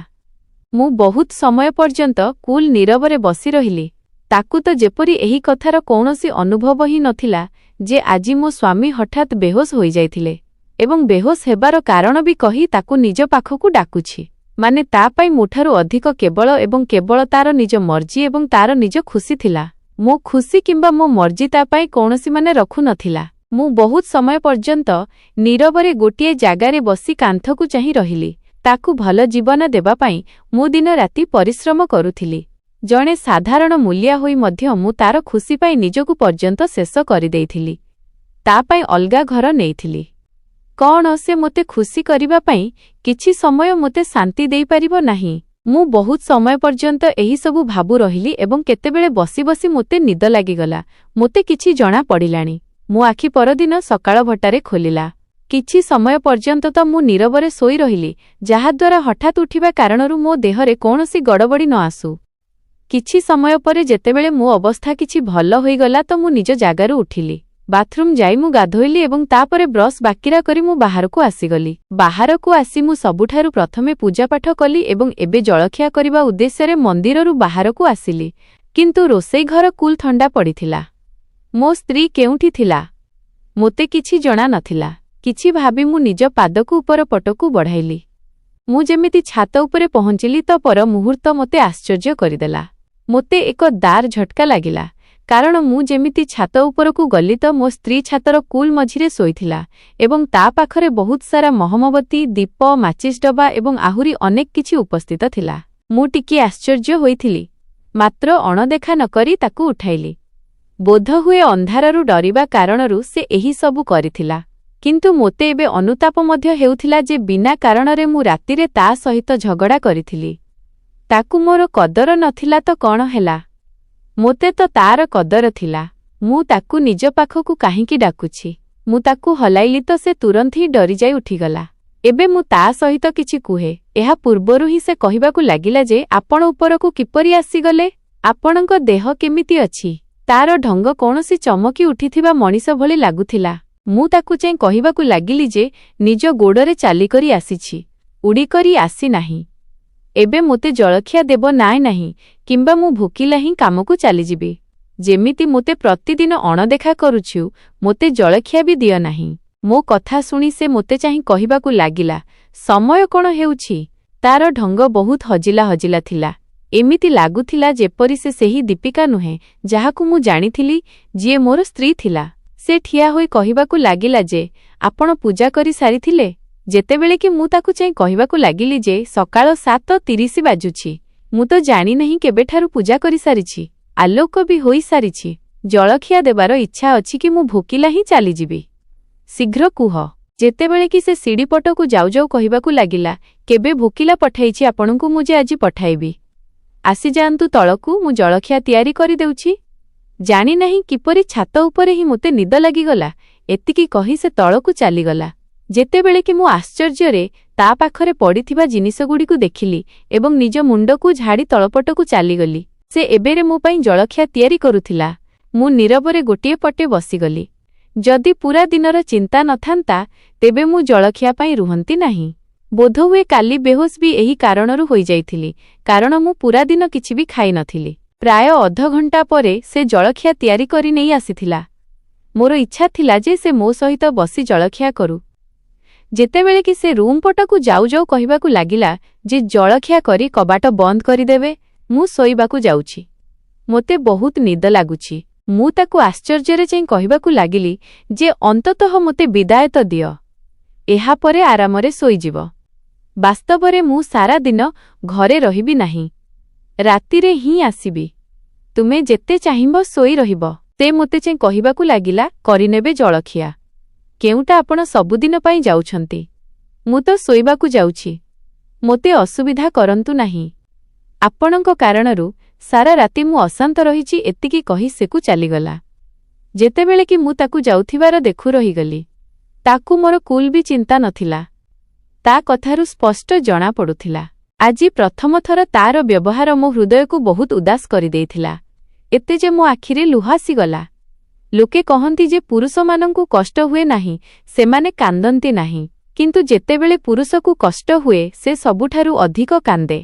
ମୁଁ ବହୁତ ସମୟ ପର୍ଯ୍ୟନ୍ତ କୁଲ୍ ନୀରବରେ ବସି ରହିଲି। ତାକୁ ତ ଯେପରି ଏହି କଥାର କୌଣସି ଅନୁଭବ ହିଁ ନଥିଲା ଯେ ଆଜି ମୋ ସ୍ୱାମୀ ହଠାତ୍ ବେହୋସ୍ ହୋଇଯାଇଥିଲେ ଏବଂ ବେହୋସ୍ ହେବାର କାରଣ ବି କହି ତାକୁ ନିଜ ପାଖକୁ ଡାକୁଛି। ମାନେ ତା ପାଇଁ ମୋଠାରୁ ଅଧିକ କେବଳ ଏବଂ କେବଳ ତାର ନିଜ ମର୍ଜି ଏବଂ ତାର ନିଜ ଖୁସି ଥିଲା। ମୋ ଖୁସି କିମ୍ବା ମୋ ମର୍ଜି ତା ପାଇଁ କୌଣସି ମାନେ ରଖୁନଥିଲା। ମୁଁ ବହୁତ ସମୟ ପର୍ଯ୍ୟନ୍ତ ନୀରବରେ ଗୋଟିଏ ଜାଗାରେ ବସି କାନ୍ଥକୁ ଚାହିଁ ରହିଲି। ତାକୁ ଭଲ ଜୀବନ ଦେବା ପାଇଁ ମୁଁ ଦିନ ରାତି ପରିଶ୍ରମ କରୁଥିଲି। ଜଣେ ସାଧାରଣ ମୂଲିଆ ହୋଇ ମଧ୍ୟ ମୁଁ ତାର ଖୁସି ପାଇଁ ନିଜକୁ ପର୍ଯ୍ୟନ୍ତ ଶେଷ କରିଦେଇଥିଲି। ତା ପାଇଁ ଅଲଗା ଘର ନେଇଥିଲି। କଣ ସେ ମୋତେ ଖୁସି କରିବା ପାଇଁ କିଛି ସମୟ ମୋତେ ଶାନ୍ତି ଦେଇପାରିବ ନାହିଁ? ମୁଁ ବହୁତ ସମୟ ପର୍ଯ୍ୟନ୍ତ ଏହିସବୁ ଭାବୁ ରହିଲି ଏବଂ କେତେବେଳେ ବସି ବସି ମୋତେ ନିଦ ଲାଗିଗଲା। ମୋତେ କିଛି ଜଣା ପଡ଼ିଲାଣି। ମୋ ଆଖି ପରଦିନ ସକାଳ ଭଟାରେ ଖୋଲିଲା। କିଛି ସମୟ ପର୍ଯ୍ୟନ୍ତ ତ ମୁଁ ନୀରବରେ ଶୋଇ ରହିଲି, ଯାହାଦ୍ୱାରା ହଠାତ୍ ଉଠିବା କାରଣରୁ ମୋ ଦେହରେ କୌଣସି ଗଡ଼ବଡ଼ି ନ ଆସୁ। କିଛି ସମୟ ପରେ ଯେତେବେଳେ ମୋ ଅବସ୍ଥା କିଛି ଭଲ ହୋଇଗଲା ତ ମୁଁ ନିଜ ଜାଗାରୁ ଉଠିଲି। ବାଥରୁମ୍ ଯାଇ ମୁଁ ଗାଧୋଇଲି ଏବଂ ତାପରେ ବ୍ରସ୍ ବାକିରା କରି ମୁଁ ବାହାରକୁ ଆସିଗଲି। ବାହାରକୁ ଆସି ମୁଁ ସବୁଠାରୁ ପ୍ରଥମେ ପୂଜାପାଠ କଲି ଏବଂ ଏବେ ଜଳଖିଆ କରିବା ଉଦ୍ଦେଶ୍ୟରେ ମନ୍ଦିରରୁ ବାହାରକୁ ଆସିଲି। କିନ୍ତୁ ରୋଷେଇ ଘର କୁଲ୍ ଥଣ୍ଡା ପଡ଼ିଥିଲା। ମୋ ସ୍ତ୍ରୀ କେଉଁଠି ଥିଲା? ମୋତେ କିଛି ଜଣା ନଥିଲା। କିଛି ଭାବି ମୁଁ ନିଜ ପାଦକୁ ଉପର ପଟକୁ ବଢ଼ାଇଲି। ମୁଁ ଯେମିତି ଛାତ ଉପରେ ପହଞ୍ଚିଲି ତ ପର ମୁହୂର୍ତ୍ତ ମୋତେ ଆଶ୍ଚର୍ଯ୍ୟ କରିଦେଲା। ମୋତେ ଏକ ଦାର ଝଟକା ଲାଗିଲା, କାରଣ ମୁଁ ଯେମିତି ଛାତ ଉପରକୁ ଗଲି ତ ମୋ ସ୍ତ୍ରୀ ଛାତର କୁଲ୍ ମଝିରେ ଶୋଇଥିଲା ଏବଂ ତା ପାଖରେ ବହୁତ ସାରା ମହମବତୀ, ଦୀପ, ମାଚିସ୍ ଡବା ଏବଂ ଆହୁରି ଅନେକ କିଛି ଉପସ୍ଥିତ ଥିଲା। ମୁଁ ଟିକିଏ ଆଶ୍ଚର୍ଯ୍ୟ ହୋଇଥିଲି, ମାତ୍ର ଅଣଦେଖା ନକରି ତାକୁ ଉଠାଇଲି। ବୋଧହୁଏ ଅନ୍ଧାରରୁ ଡରିବା କାରଣରୁ ସେ ଏହି ସବୁ କରିଥିଲା। କିନ୍ତୁ ମୋତେ ଏବେ ଅନୁତାପ ମଧ୍ୟ ହେଉଥିଲା ଯେ ବିନା କାରଣରେ ମୁଁ ରାତିରେ ତା ସହିତ ଝଗଡ଼ା କରିଥିଲି। ତାକୁ ମୋର କଦର ନଥିଲା ତ କଣ ହେଲା? ମୋତେ ତ ତାର କଦର ଥିଲା। ମୁଁ ତାକୁ ନିଜ ପାଖକୁ କାହିଁକି ଡାକୁଛି? ମୁଁ ତାକୁ ହଲାଇଲି ତ ସେ ତୁରନ୍ତ ହିଁ ଡରିଯାଇ ଉଠିଗଲା। ଏବେ ମୁଁ ତା ସହିତ କିଛି କୁହେ। ଏହା ପୂର୍ବରୁ ହିଁ ସେ କହିବାକୁ ଲାଗିଲା ଯେ ଆପଣ ଉପରକୁ କିପରି ଆସିଗଲେ? ଆପଣଙ୍କ ଦେହ କେମିତି ଅଛି? ତାର ଢଙ୍ଗ କୌଣସି ଚମକି ଉଠିଥିବା ମଣିଷ ଭଳି ଲାଗୁଥିଲା। ମୁଁ ତାକୁ ଚାହିଁ କହିବାକୁ ଲାଗିଲି ଯେ ନିଜ ଗୋଡ଼ରେ ଚାଲିକରି ଆସିଛି, ଉଡ଼ିକରି ଆସିନାହିଁ। ଏବେ ମୋତେ ଜଳଖିଆ ଦେବ ନାହିଁ କିମ୍ବା ମୁଁ ଭୋକିଲା ହିଁ କାମକୁ ଚାଲିଯିବି। ଯେମିତି ମୋତେ ପ୍ରତିଦିନ ଅଣଦେଖା କରୁଛୁ, ମୋତେ ଜଳଖିଆ ବି ଦିଅ ନାହିଁ। ମୋ କଥା ଶୁଣି ସେ ମୋତେ ଚାହିଁ କହିବାକୁ ଲାଗିଲା, ସମୟ କ'ଣ ହେଉଛି? ତାର ଢଙ୍ଗ ବହୁତ ହଜିଲା ଥିଲା। ଏମିତି ଲାଗୁଥିଲା ଯେପରି ସେ ସେହି ଦୀପିକା ନୁହେଁ ଯାହାକୁ ମୁଁ ଜାଣିଥିଲି, ଯିଏ ମୋର ସ୍ତ୍ରୀ ଥିଲା। ସେ ଠିଆ ହୋଇ କହିବାକୁ ଲାଗିଲା ଯେ ଆପଣ ପୂଜା କରି ସାରିଥିଲେ? ଯେତେବେଳେ କି ମୁଁ ତାକୁ ଚାହିଁ କହିବାକୁ ଲାଗିଲି ଯେ ସକାଳ 7:30 ବାଜୁଛି। ମୁଁ ତ ଜାଣିନାହିଁ କେବେଠାରୁ ପୂଜା କରିସାରିଛି। ଆଲୋକ ବି ହୋଇସାରିଛି। ଜଳଖିଆ ଦେବାର ଇଚ୍ଛା ଅଛି କି ମୁଁ ଭୋକିଲା ହିଁ ଚାଲିଯିବି? ଶୀଘ୍ର କୁହ। ଯେତେବେଳେ କି ସେ ସିଡ଼ି ପଟକୁ ଯାଉ ଯାଉ କହିବାକୁ ଲାଗିଲା, କେବେ ଭୋକିଲା ପଠାଇଛି ଆପଣଙ୍କୁ ମୁଁ ଯେ ଆଜି ପଠାଇବି। ଆସିଯାଆନ୍ତୁ ତଳକୁ, ମୁଁ ଜଳଖିଆ ତିଆରି କରିଦେଉଛି। ଜାଣିନାହିଁ କିପରି ଛାତ ଉପରେ ହିଁ ମୋତେ ନିଦ ଲାଗିଗଲା। ଏତିକି କହି ସେ ତଳକୁ ଚାଲିଗଲା। ଯେତେବେଳେ କି ମୁଁ ଆଶ୍ଚର୍ଯ୍ୟରେ ତା ପାଖରେ ପଡ଼ିଥିବା ଜିନିଷଗୁଡ଼ିକୁ ଦେଖିଲି ଏବଂ ନିଜ ମୁଣ୍ଡକୁ ଝାଡ଼ି ତଳପଟକୁ ଚାଲିଗଲି। ସେ ଏବେରେ ମୋ ପାଇଁ ଜଳଖିଆ ତିଆରି କରୁଥିଲା। ମୁଁ ନୀରବରେ ଗୋଟିଏ ପଟେ ବସିଗଲି। ଯଦି ପୂରା ଦିନର ଚିନ୍ତା ନଥାନ୍ତା, ତେବେ ମୁଁ ଜଳଖିଆ ପାଇଁ ରୁହନ୍ତି ନାହିଁ। ବୋଧହୁଏ କାଲି ବେହୋସ୍ ବି ଏହି କାରଣରୁ ହୋଇଯାଇଥିଲି, କାରଣ ମୁଁ ପୂରା ଦିନ କିଛି ବି ଖାଇନଥିଲି। ପ୍ରାୟ ଅଧଘଣ୍ଟା ପରେ ସେ ଜଳଖିଆ ତିଆରି କରି ନେଇ ଆସିଥିଲା। ମୋର ଇଚ୍ଛା ଥିଲା ଯେ ସେ ମୋ ସହିତ ବସି ଜଳଖିଆ କରୁ। ଯେତେବେଳେ କି ସେ ରୁମ୍ ପଟକୁ ଯାଉ ଯାଉ କହିବାକୁ ଲାଗିଲା ଯେ ଜଳଖିଆ କରି କବାଟ ବନ୍ଦ କରିଦେବେ, ମୁଁ ଶୋଇବାକୁ ଯାଉଛି। ମୋତେ ବହୁତ ନିଦ ଲାଗୁଛି। ମୁଁ ତାକୁ ଆଶ୍ଚର୍ଯ୍ୟରେ ଚାହିଁ କହିବାକୁ ଲାଗିଲି ଯେ ଅନ୍ତତଃ ମୋତେ ବିଦାୟ ତ ଦିଅ। ଏହାପରେ ଆରାମରେ ଶୋଇଯିବ। ବାସ୍ତବରେ ମୁଁ ସାରା ଦିନ ଘରେ ରହିବି ନାହିଁ। ରାତିରେ ହିଁ ଆସିବି। ତୁମେ ଯେତେ ଚାହିଁବ ଶୋଇ ରହିବ। ସେ ମୋତେ ଚାହିଁ କହିବାକୁ ଲାଗିଲା, କରିନେବେ ଜଳଖିଆ। କେଉଁଟା ଆପଣ ସବୁଦିନ ପାଇଁ ଯାଉଛନ୍ତି? ମୁଁ ତ ଶୋଇବାକୁ ଯାଉଛି। ମୋତେ ଅସୁବିଧା କରନ୍ତୁ ନାହିଁ। ଆପଣଙ୍କ କାରଣରୁ ସାରା ରାତି ମୁଁ ଅଶାନ୍ତ ରହିଛି। ଏତିକି କହି ସେକୁ ଚାଲିଗଲା। ଯେତେବେଳେ କି ମୁଁ ତାକୁ ଯାଉଥିବାର ଦେଖୁ ରହିଗଲି। ତାକୁ ମୋର କୁଲ୍ ବି ଚିନ୍ତା ନଥିଲା। ତା କଥାରୁ ସ୍ପଷ୍ଟ ଜଣାପଡ଼ୁଥିଲା, ଆଜି ପ୍ରଥମ ଥର ତାର ବ୍ୟବହାର ମୋ ହୃଦୟକୁ ବହୁତ ଉଦାସ କରିଦେଇଥିଲା। ଏତେ ଯେ ମୋ ଆଖିରେ ଲୁହ ଆସିଗଲା। ଲୋକେ କହନ୍ତି ଯେ ପୁରୁଷମାନଙ୍କୁ କଷ୍ଟ ହୁଏ ନାହିଁ, ସେମାନେ କାନ୍ଦନ୍ତି ନାହିଁ। କିନ୍ତୁ ଯେତେବେଳେ ପୁରୁଷକୁ କଷ୍ଟ ହୁଏ, ସେ ସବୁଠାରୁ ଅଧିକ କାନ୍ଦେ।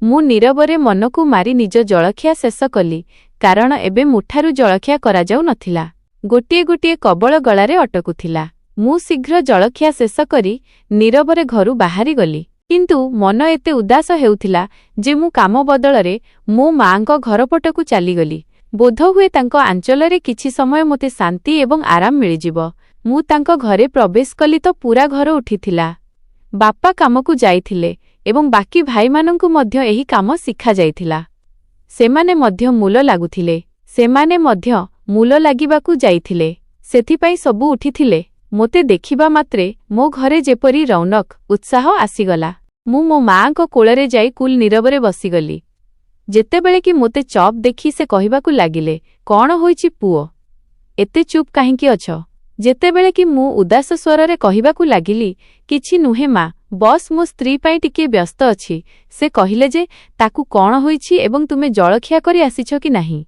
ମୁଁ ନୀରବରେ ମନକୁ ମାରି ନିଜ ଜଳଖିଆ ଶେଷ କଲି, କାରଣ ଏବେ ମୁଠାରୁ ଜଳଖିଆ କରାଯାଉ ନଥିଲା। ଗୋଟିଏ ଗୋଟିଏ କବଳ ଗଳାରେ ଅଟକୁଥିଲା। ମୁଁ ଶୀଘ୍ର ଜଳଖିଆ ଶେଷ କରି ନୀରବରେ ଘରୁ ବାହାରିଗଲି। କିନ୍ତୁ ମନ ଏତେ ଉଦାସ ହେଉଥିଲା ଯେ ମୁଁ କାମ ବଦଳରେ ମୋ ମା'ଙ୍କ ଘରପଟକୁ ଚାଲିଗଲି। ବୋଧହୁଏ ତାଙ୍କ ଆଞ୍ଚଳରେ କିଛି ସମୟ ମୋତେ ଶାନ୍ତି ଏବଂ ଆରାମ ମିଳିଯିବ। ମୁଁ ତାଙ୍କ ଘରେ ପ୍ରବେଶ କଲି ତ ପୂରା ଘର ଉଠିଥିଲା। ବାପା କାମକୁ ଯାଇଥିଲେ ଏବଂ ବାକି ଭାଇମାନଙ୍କୁ ମଧ୍ୟ ଏହି କାମ ଶିଖାଯାଇଥିଲା। ସେମାନେ ମଧ୍ୟ ମୂଲ ଲାଗୁଥିଲେ। ସେମାନେ ମଧ୍ୟ ମୂଲ ଲାଗିବାକୁ ଯାଇଥିଲେ। ସେଥିପାଇଁ ସବୁ ଉଠିଥିଲେ। ମୋତେ ଦେଖିବା ମାତ୍ରେ ମୋ ଘରେ ଯେପରି ରୌନକ, ଉତ୍ସାହ ଆସିଗଲା। ମୁଁ ମୋ ମା'ଙ୍କ କୋଳରେ ଯାଇ କୁଲ୍ ନୀରବରେ ବସିଗଲି। ଯେତେବେଳେ କି ମୋତେ ଚପ୍ ଦେଖି ସେ କହିବାକୁ ଲାଗିଲେ, କ'ଣ ହୋଇଛି ପୁଅ? ଏତେ ଚୁପ୍ କାହିଁକି ଅଛ? ଯେତେବେଳେ କି ମୁଁ ଉଦାସ ସ୍ୱରରେ କହିବାକୁ ଲାଗିଲି, କିଛି ନୁହେଁ ମା, ବସ୍ ମୋ ସ୍ତ୍ରୀ ପାଇଁ ଟିକିଏ ବ୍ୟସ୍ତ ଅଛି। ସେ କହିଲେ ଯେ ତାକୁ କ'ଣ ହୋଇଛି ଏବଂ ତୁମେ ଜଳଖିଆ କରି ଆସିଛ କି ନାହିଁ।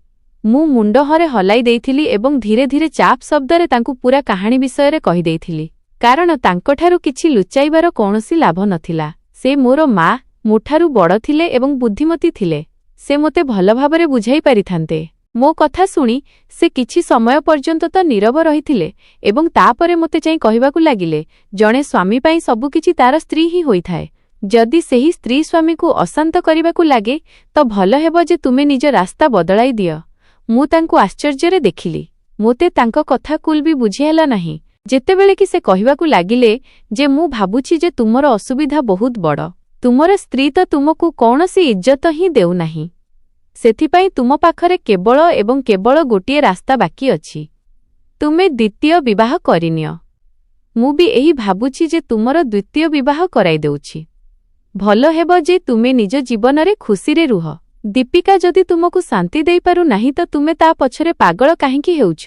ମୁଁ ମୁଣ୍ଡ ହଲାଇ ଦେଇଥିଲି ଏବଂ ଧୀରେ ଧୀରେ ଚାପ୍ ଶବ୍ଦରେ ତାଙ୍କୁ ପୂରା କାହାଣୀ ବିଷୟରେ କହିଦେଇଥିଲି। କାରଣ ତାଙ୍କଠାରୁ କିଛି ଲୁଚାଇବାର କୌଣସି ଲାଭ ନଥିଲା। ସେ ମୋର ମା, ମୋଠାରୁ ବଡ଼ ଥିଲେ ଏବଂ ବୁଦ୍ଧିମତୀ ଥିଲେ। ସେ ମୋତେ ଭଲ ଭାବରେ ବୁଝାଇ ପାରିଥାନ୍ତେ। ମୋ କଥା ଶୁଣି ସେ କିଛି ସମୟ ପର୍ଯ୍ୟନ୍ତ ତ ନୀରବ ରହିଥିଲେ ଏବଂ ତାପରେ ମୋତେ ଚାହିଁ କହିବାକୁ ଲାଗିଲେ, ଜଣେ ସ୍ୱାମୀ ପାଇଁ ସବୁକିଛି ତାର ସ୍ତ୍ରୀ ହିଁ ହୋଇଥାଏ। ଯଦି ସେହି ସ୍ତ୍ରୀ ସ୍ୱାମୀକୁ ଅଶାନ୍ତ କରିବାକୁ ଲାଗେ, ତ ଭଲ ହେବ ଯେ ତୁମେ ନିଜ ରାସ୍ତା ବଦଳାଇ ଦିଅ। ମୁଁ ତାଙ୍କୁ ଆଶ୍ଚର୍ଯ୍ୟରେ ଦେଖିଲି। ମୋତେ ତାଙ୍କ କଥା କୁଲ୍ ବି ବୁଝିହେଲା ନାହିଁ। ଯେତେବେଳେ କି ସେ କହିବାକୁ ଲାଗିଲେ ଯେ ମୁଁ ଭାବୁଛି ଯେ ତୁମର ଅସୁବିଧା ବହୁତ ବଡ଼। ତୁମର ସ୍ତ୍ରୀ ତ ତୁମକୁ କୌଣସି ଇଜ୍ଜତ ହିଁ ଦେଉନାହିଁ। ସେଥିପାଇଁ ତୁମ ପାଖରେ କେବଳ ଏବଂ କେବଳ ଗୋଟିଏ ରାସ୍ତା ବାକି ଅଛି। ତୁମେ ଦ୍ୱିତୀୟ ବିବାହ କରିନିଅ। ମୁଁ ବି ଏହି ଭାବୁଛି ଯେ ତୁମର ଦ୍ୱିତୀୟ ବିବାହ କରାଇ ଦେଉଛି। ଭଲ ହେବ ଯେ ତୁମେ ନିଜ ଜୀବନରେ ଖୁସିରେ ରୁହ। ଦୀପିକା ଯଦି ତୁମକୁ ଶାନ୍ତି ଦେଇପାରୁ ନାହିଁ ତ ତୁମେ ତା ପଛରେ ପାଗଳ କାହିଁକି ହେଉଛ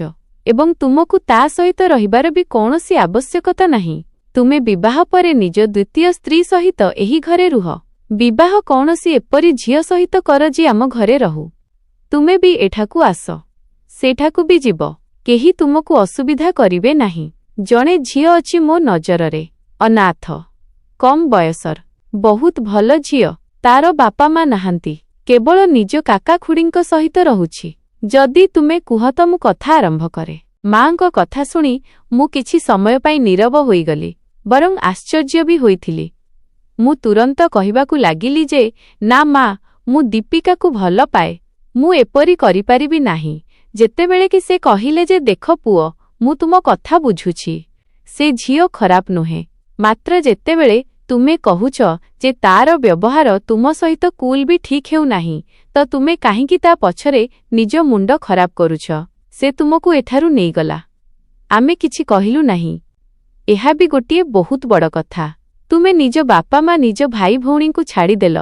ଏବଂ ତୁମକୁ ତା ସହିତ ରହିବାର ବି କୌଣସି ଆବଶ୍ୟକତା ନାହିଁ। ତୁମେ ବିବାହ ପରେ ନିଜ ଦ୍ୱିତୀୟ ସ୍ତ୍ରୀ ସହିତ ଏହି ଘରେ ରୁହ। ବିବାହ କୌଣସି ଏପରି ଝିଅ ସହିତ କର ଯିଏ ଆମ ଘରେ ରହୁ। ତୁମେ ବି ଏଠାକୁ ଆସ, ସେଠାକୁ ବି ଯିବ, କେହି ତୁମକୁ ଅସୁବିଧା କରିବେ ନାହିଁ। ଜଣେ ଝିଅ ଅଛି ମୋ ନଜରରେ, ଅନାଥ, କମ୍ ବୟସର, ବହୁତ ଭଲ ଝିଅ। ତାର ବାପା ମା ନାହାନ୍ତି, କେବଳ ନିଜ କାକା ଖୁଡ଼ୀଙ୍କ ସହିତ ରହୁଛି। ଯଦି ତୁମେ କୁହ ତ ମୁଁ କଥା ଆରମ୍ଭ କରେ। ମାଙ୍କ କଥା ଶୁଣି ମୁଁ କିଛି ସମୟ ପାଇଁ ନୀରବ ହୋଇଗଲି, ବରଂ ଆଶ୍ଚର୍ଯ୍ୟ ବି ହୋଇଥିଲି। ମୁଁ ତୁରନ୍ତ କହିବାକୁ ଲାଗିଲି ଯେ, ନା ମା, ମୁଁ ଦୀପିକାକୁ ଭଲ ପାଏ। ମୁଁ ଏପରି କରିପାରିବି ନାହିଁ। ଯେତେବେଳେ କି ସେ କହିଲେ ଯେ, ଦେଖ ପୁଅ, ମୁଁ ତୁମ କଥା ବୁଝୁଛି, ସେ ଝିଅ ଖରାପ ନୁହେଁ, ମାତ୍ର ଯେତେବେଳେ ତୁମେ କହୁଛ ଯେ ତାର ବ୍ୟବହାର ତୁମ ସହିତ କୁଲ୍ ବି ଠିକ୍ ହେଉନାହିଁ, ତ ତୁମେ କାହିଁକି ତା ପଛରେ ନିଜ ମୁଣ୍ଡ ଖରାପ କରୁଛ? ସେ ତୁମକୁ ଏଠାରୁ ନେଇଗଲା, ଆମେ କିଛି କହିଲୁ ନାହିଁ। ଏହା ବି ଗୋଟିଏ ବହୁତ ବଡ଼ କଥା। ତୁମେ ନିଜ ବାପା ମା, ନିଜ ଭାଇ ଭଉଣୀଙ୍କୁ ଛାଡ଼ିଦେଲ,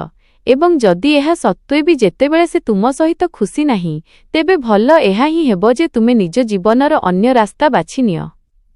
ଏବଂ ଯଦି ଏହା ସତ୍ତ୍ୱେ ବି ଯେତେବେଳେ ସେ ତୁମ ସହିତ ଖୁସି ନାହିଁ, ତେବେ ଭଲ ଏହା ହିଁ ହେବ ଯେ ତୁମେ ନିଜ ଜୀବନର ଅନ୍ୟ ରାସ୍ତା ବାଛିନିଅ।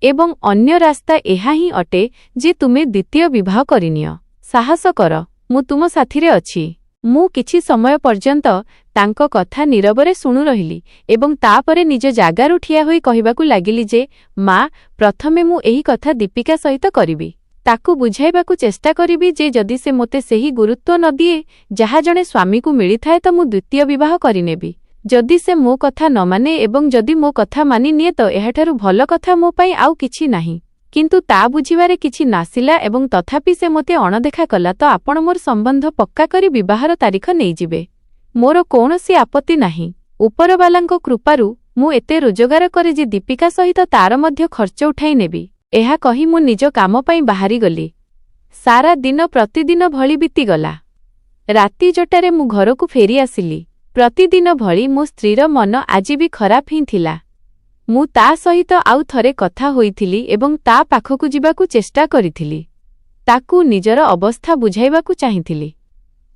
ଏବଂ ଅନ୍ୟ ରାସ୍ତା ଏହା ହିଁ ଅଟେ ଯେ ତୁମେ ଦ୍ୱିତୀୟ ବିବାହ କରିନିଅ। ସାହସ କର, ମୁଁ ତୁମ ସାଥିରେ ଅଛି। ମୁଁ କିଛି ସମୟ ପର୍ଯ୍ୟନ୍ତ ତାଙ୍କ କଥା ନୀରବରେ ଶୁଣୁ ରହିଲି ଏବଂ ତାପରେ ନିଜ ଜାଗାରୁ ଠିଆ ହୋଇ କହିବାକୁ ଲାଗିଲି ଯେ, ମା, ପ୍ରଥମେ ମୁଁ ଏହି କଥା ଦୀପିକା ସହିତ କରିବି। ତାକୁ ବୁଝାଇବାକୁ ଚେଷ୍ଟା କରିବି ଯେ ଯଦି ସେ ମୋତେ ସେହି ଗୁରୁତ୍ୱ ନ ଦିଏ ଯାହା ଜଣେ ସ୍ୱାମୀକୁ ମିଳିଥାଏ ତ ମୁଁ ଦ୍ୱିତୀୟ ବିବାହ କରିନେବି। ଯଦି ସେ ମୋ କଥା ନ ମାନେ ଏବଂ ଯଦି ମୋ କଥା ମାନିନିଏ ତ ଏହାଠାରୁ ଭଲ କଥା ମୋ ପାଇଁ ଆଉ କିଛି ନାହିଁ। କିନ୍ତୁ ତା ବୁଝିବାରେ କିଛି ନାସିଲା ଏବଂ ତଥାପି ସେ ମୋତେ ଅଣଦେଖା କଲା ତ ଆପଣ ମୋର ସମ୍ବନ୍ଧ ପକ୍କା କରି ବିବାହର ତାରିଖ ନେଇଯିବେ। ମୋର କୌଣସି ଆପତ୍ତି ନାହିଁ। ଉପରବାଲାଙ୍କ କୃପାରୁ ମୁଁ ଏତେ ରୋଜଗାର କରେ ଯେ ଦୀପିକା ସହିତ ତାର ମଧ୍ୟ ଖର୍ଚ୍ଚ ଉଠାଇ ନେବି। ଏହା କହି ମୁଁ ନିଜ କାମ ପାଇଁ ବାହାରିଗଲି। ସାରା ଦିନ ପ୍ରତିଦିନ ଭଳି ବିତିଗଲା। ରାତି ଜଟାରେ ମୁଁ ଘରକୁ ଫେରି ଆସିଲି। ପ୍ରତିଦିନ ଭଳି ମୋ ସ୍ତ୍ରୀର ମନ ଆଜି ବି ଖରାପ ହିଁ ଥିଲା। ମୁଁ ତା ସହିତ ଆଉ ଥରେ କଥା ହୋଇଥିଲି ଏବଂ ତା ପାଖକୁ ଯିବାକୁ ଚେଷ୍ଟା କରିଥିଲି। ତାକୁ ନିଜର ଅବସ୍ଥା ବୁଝାଇବାକୁ ଚାହିଁଥିଲି।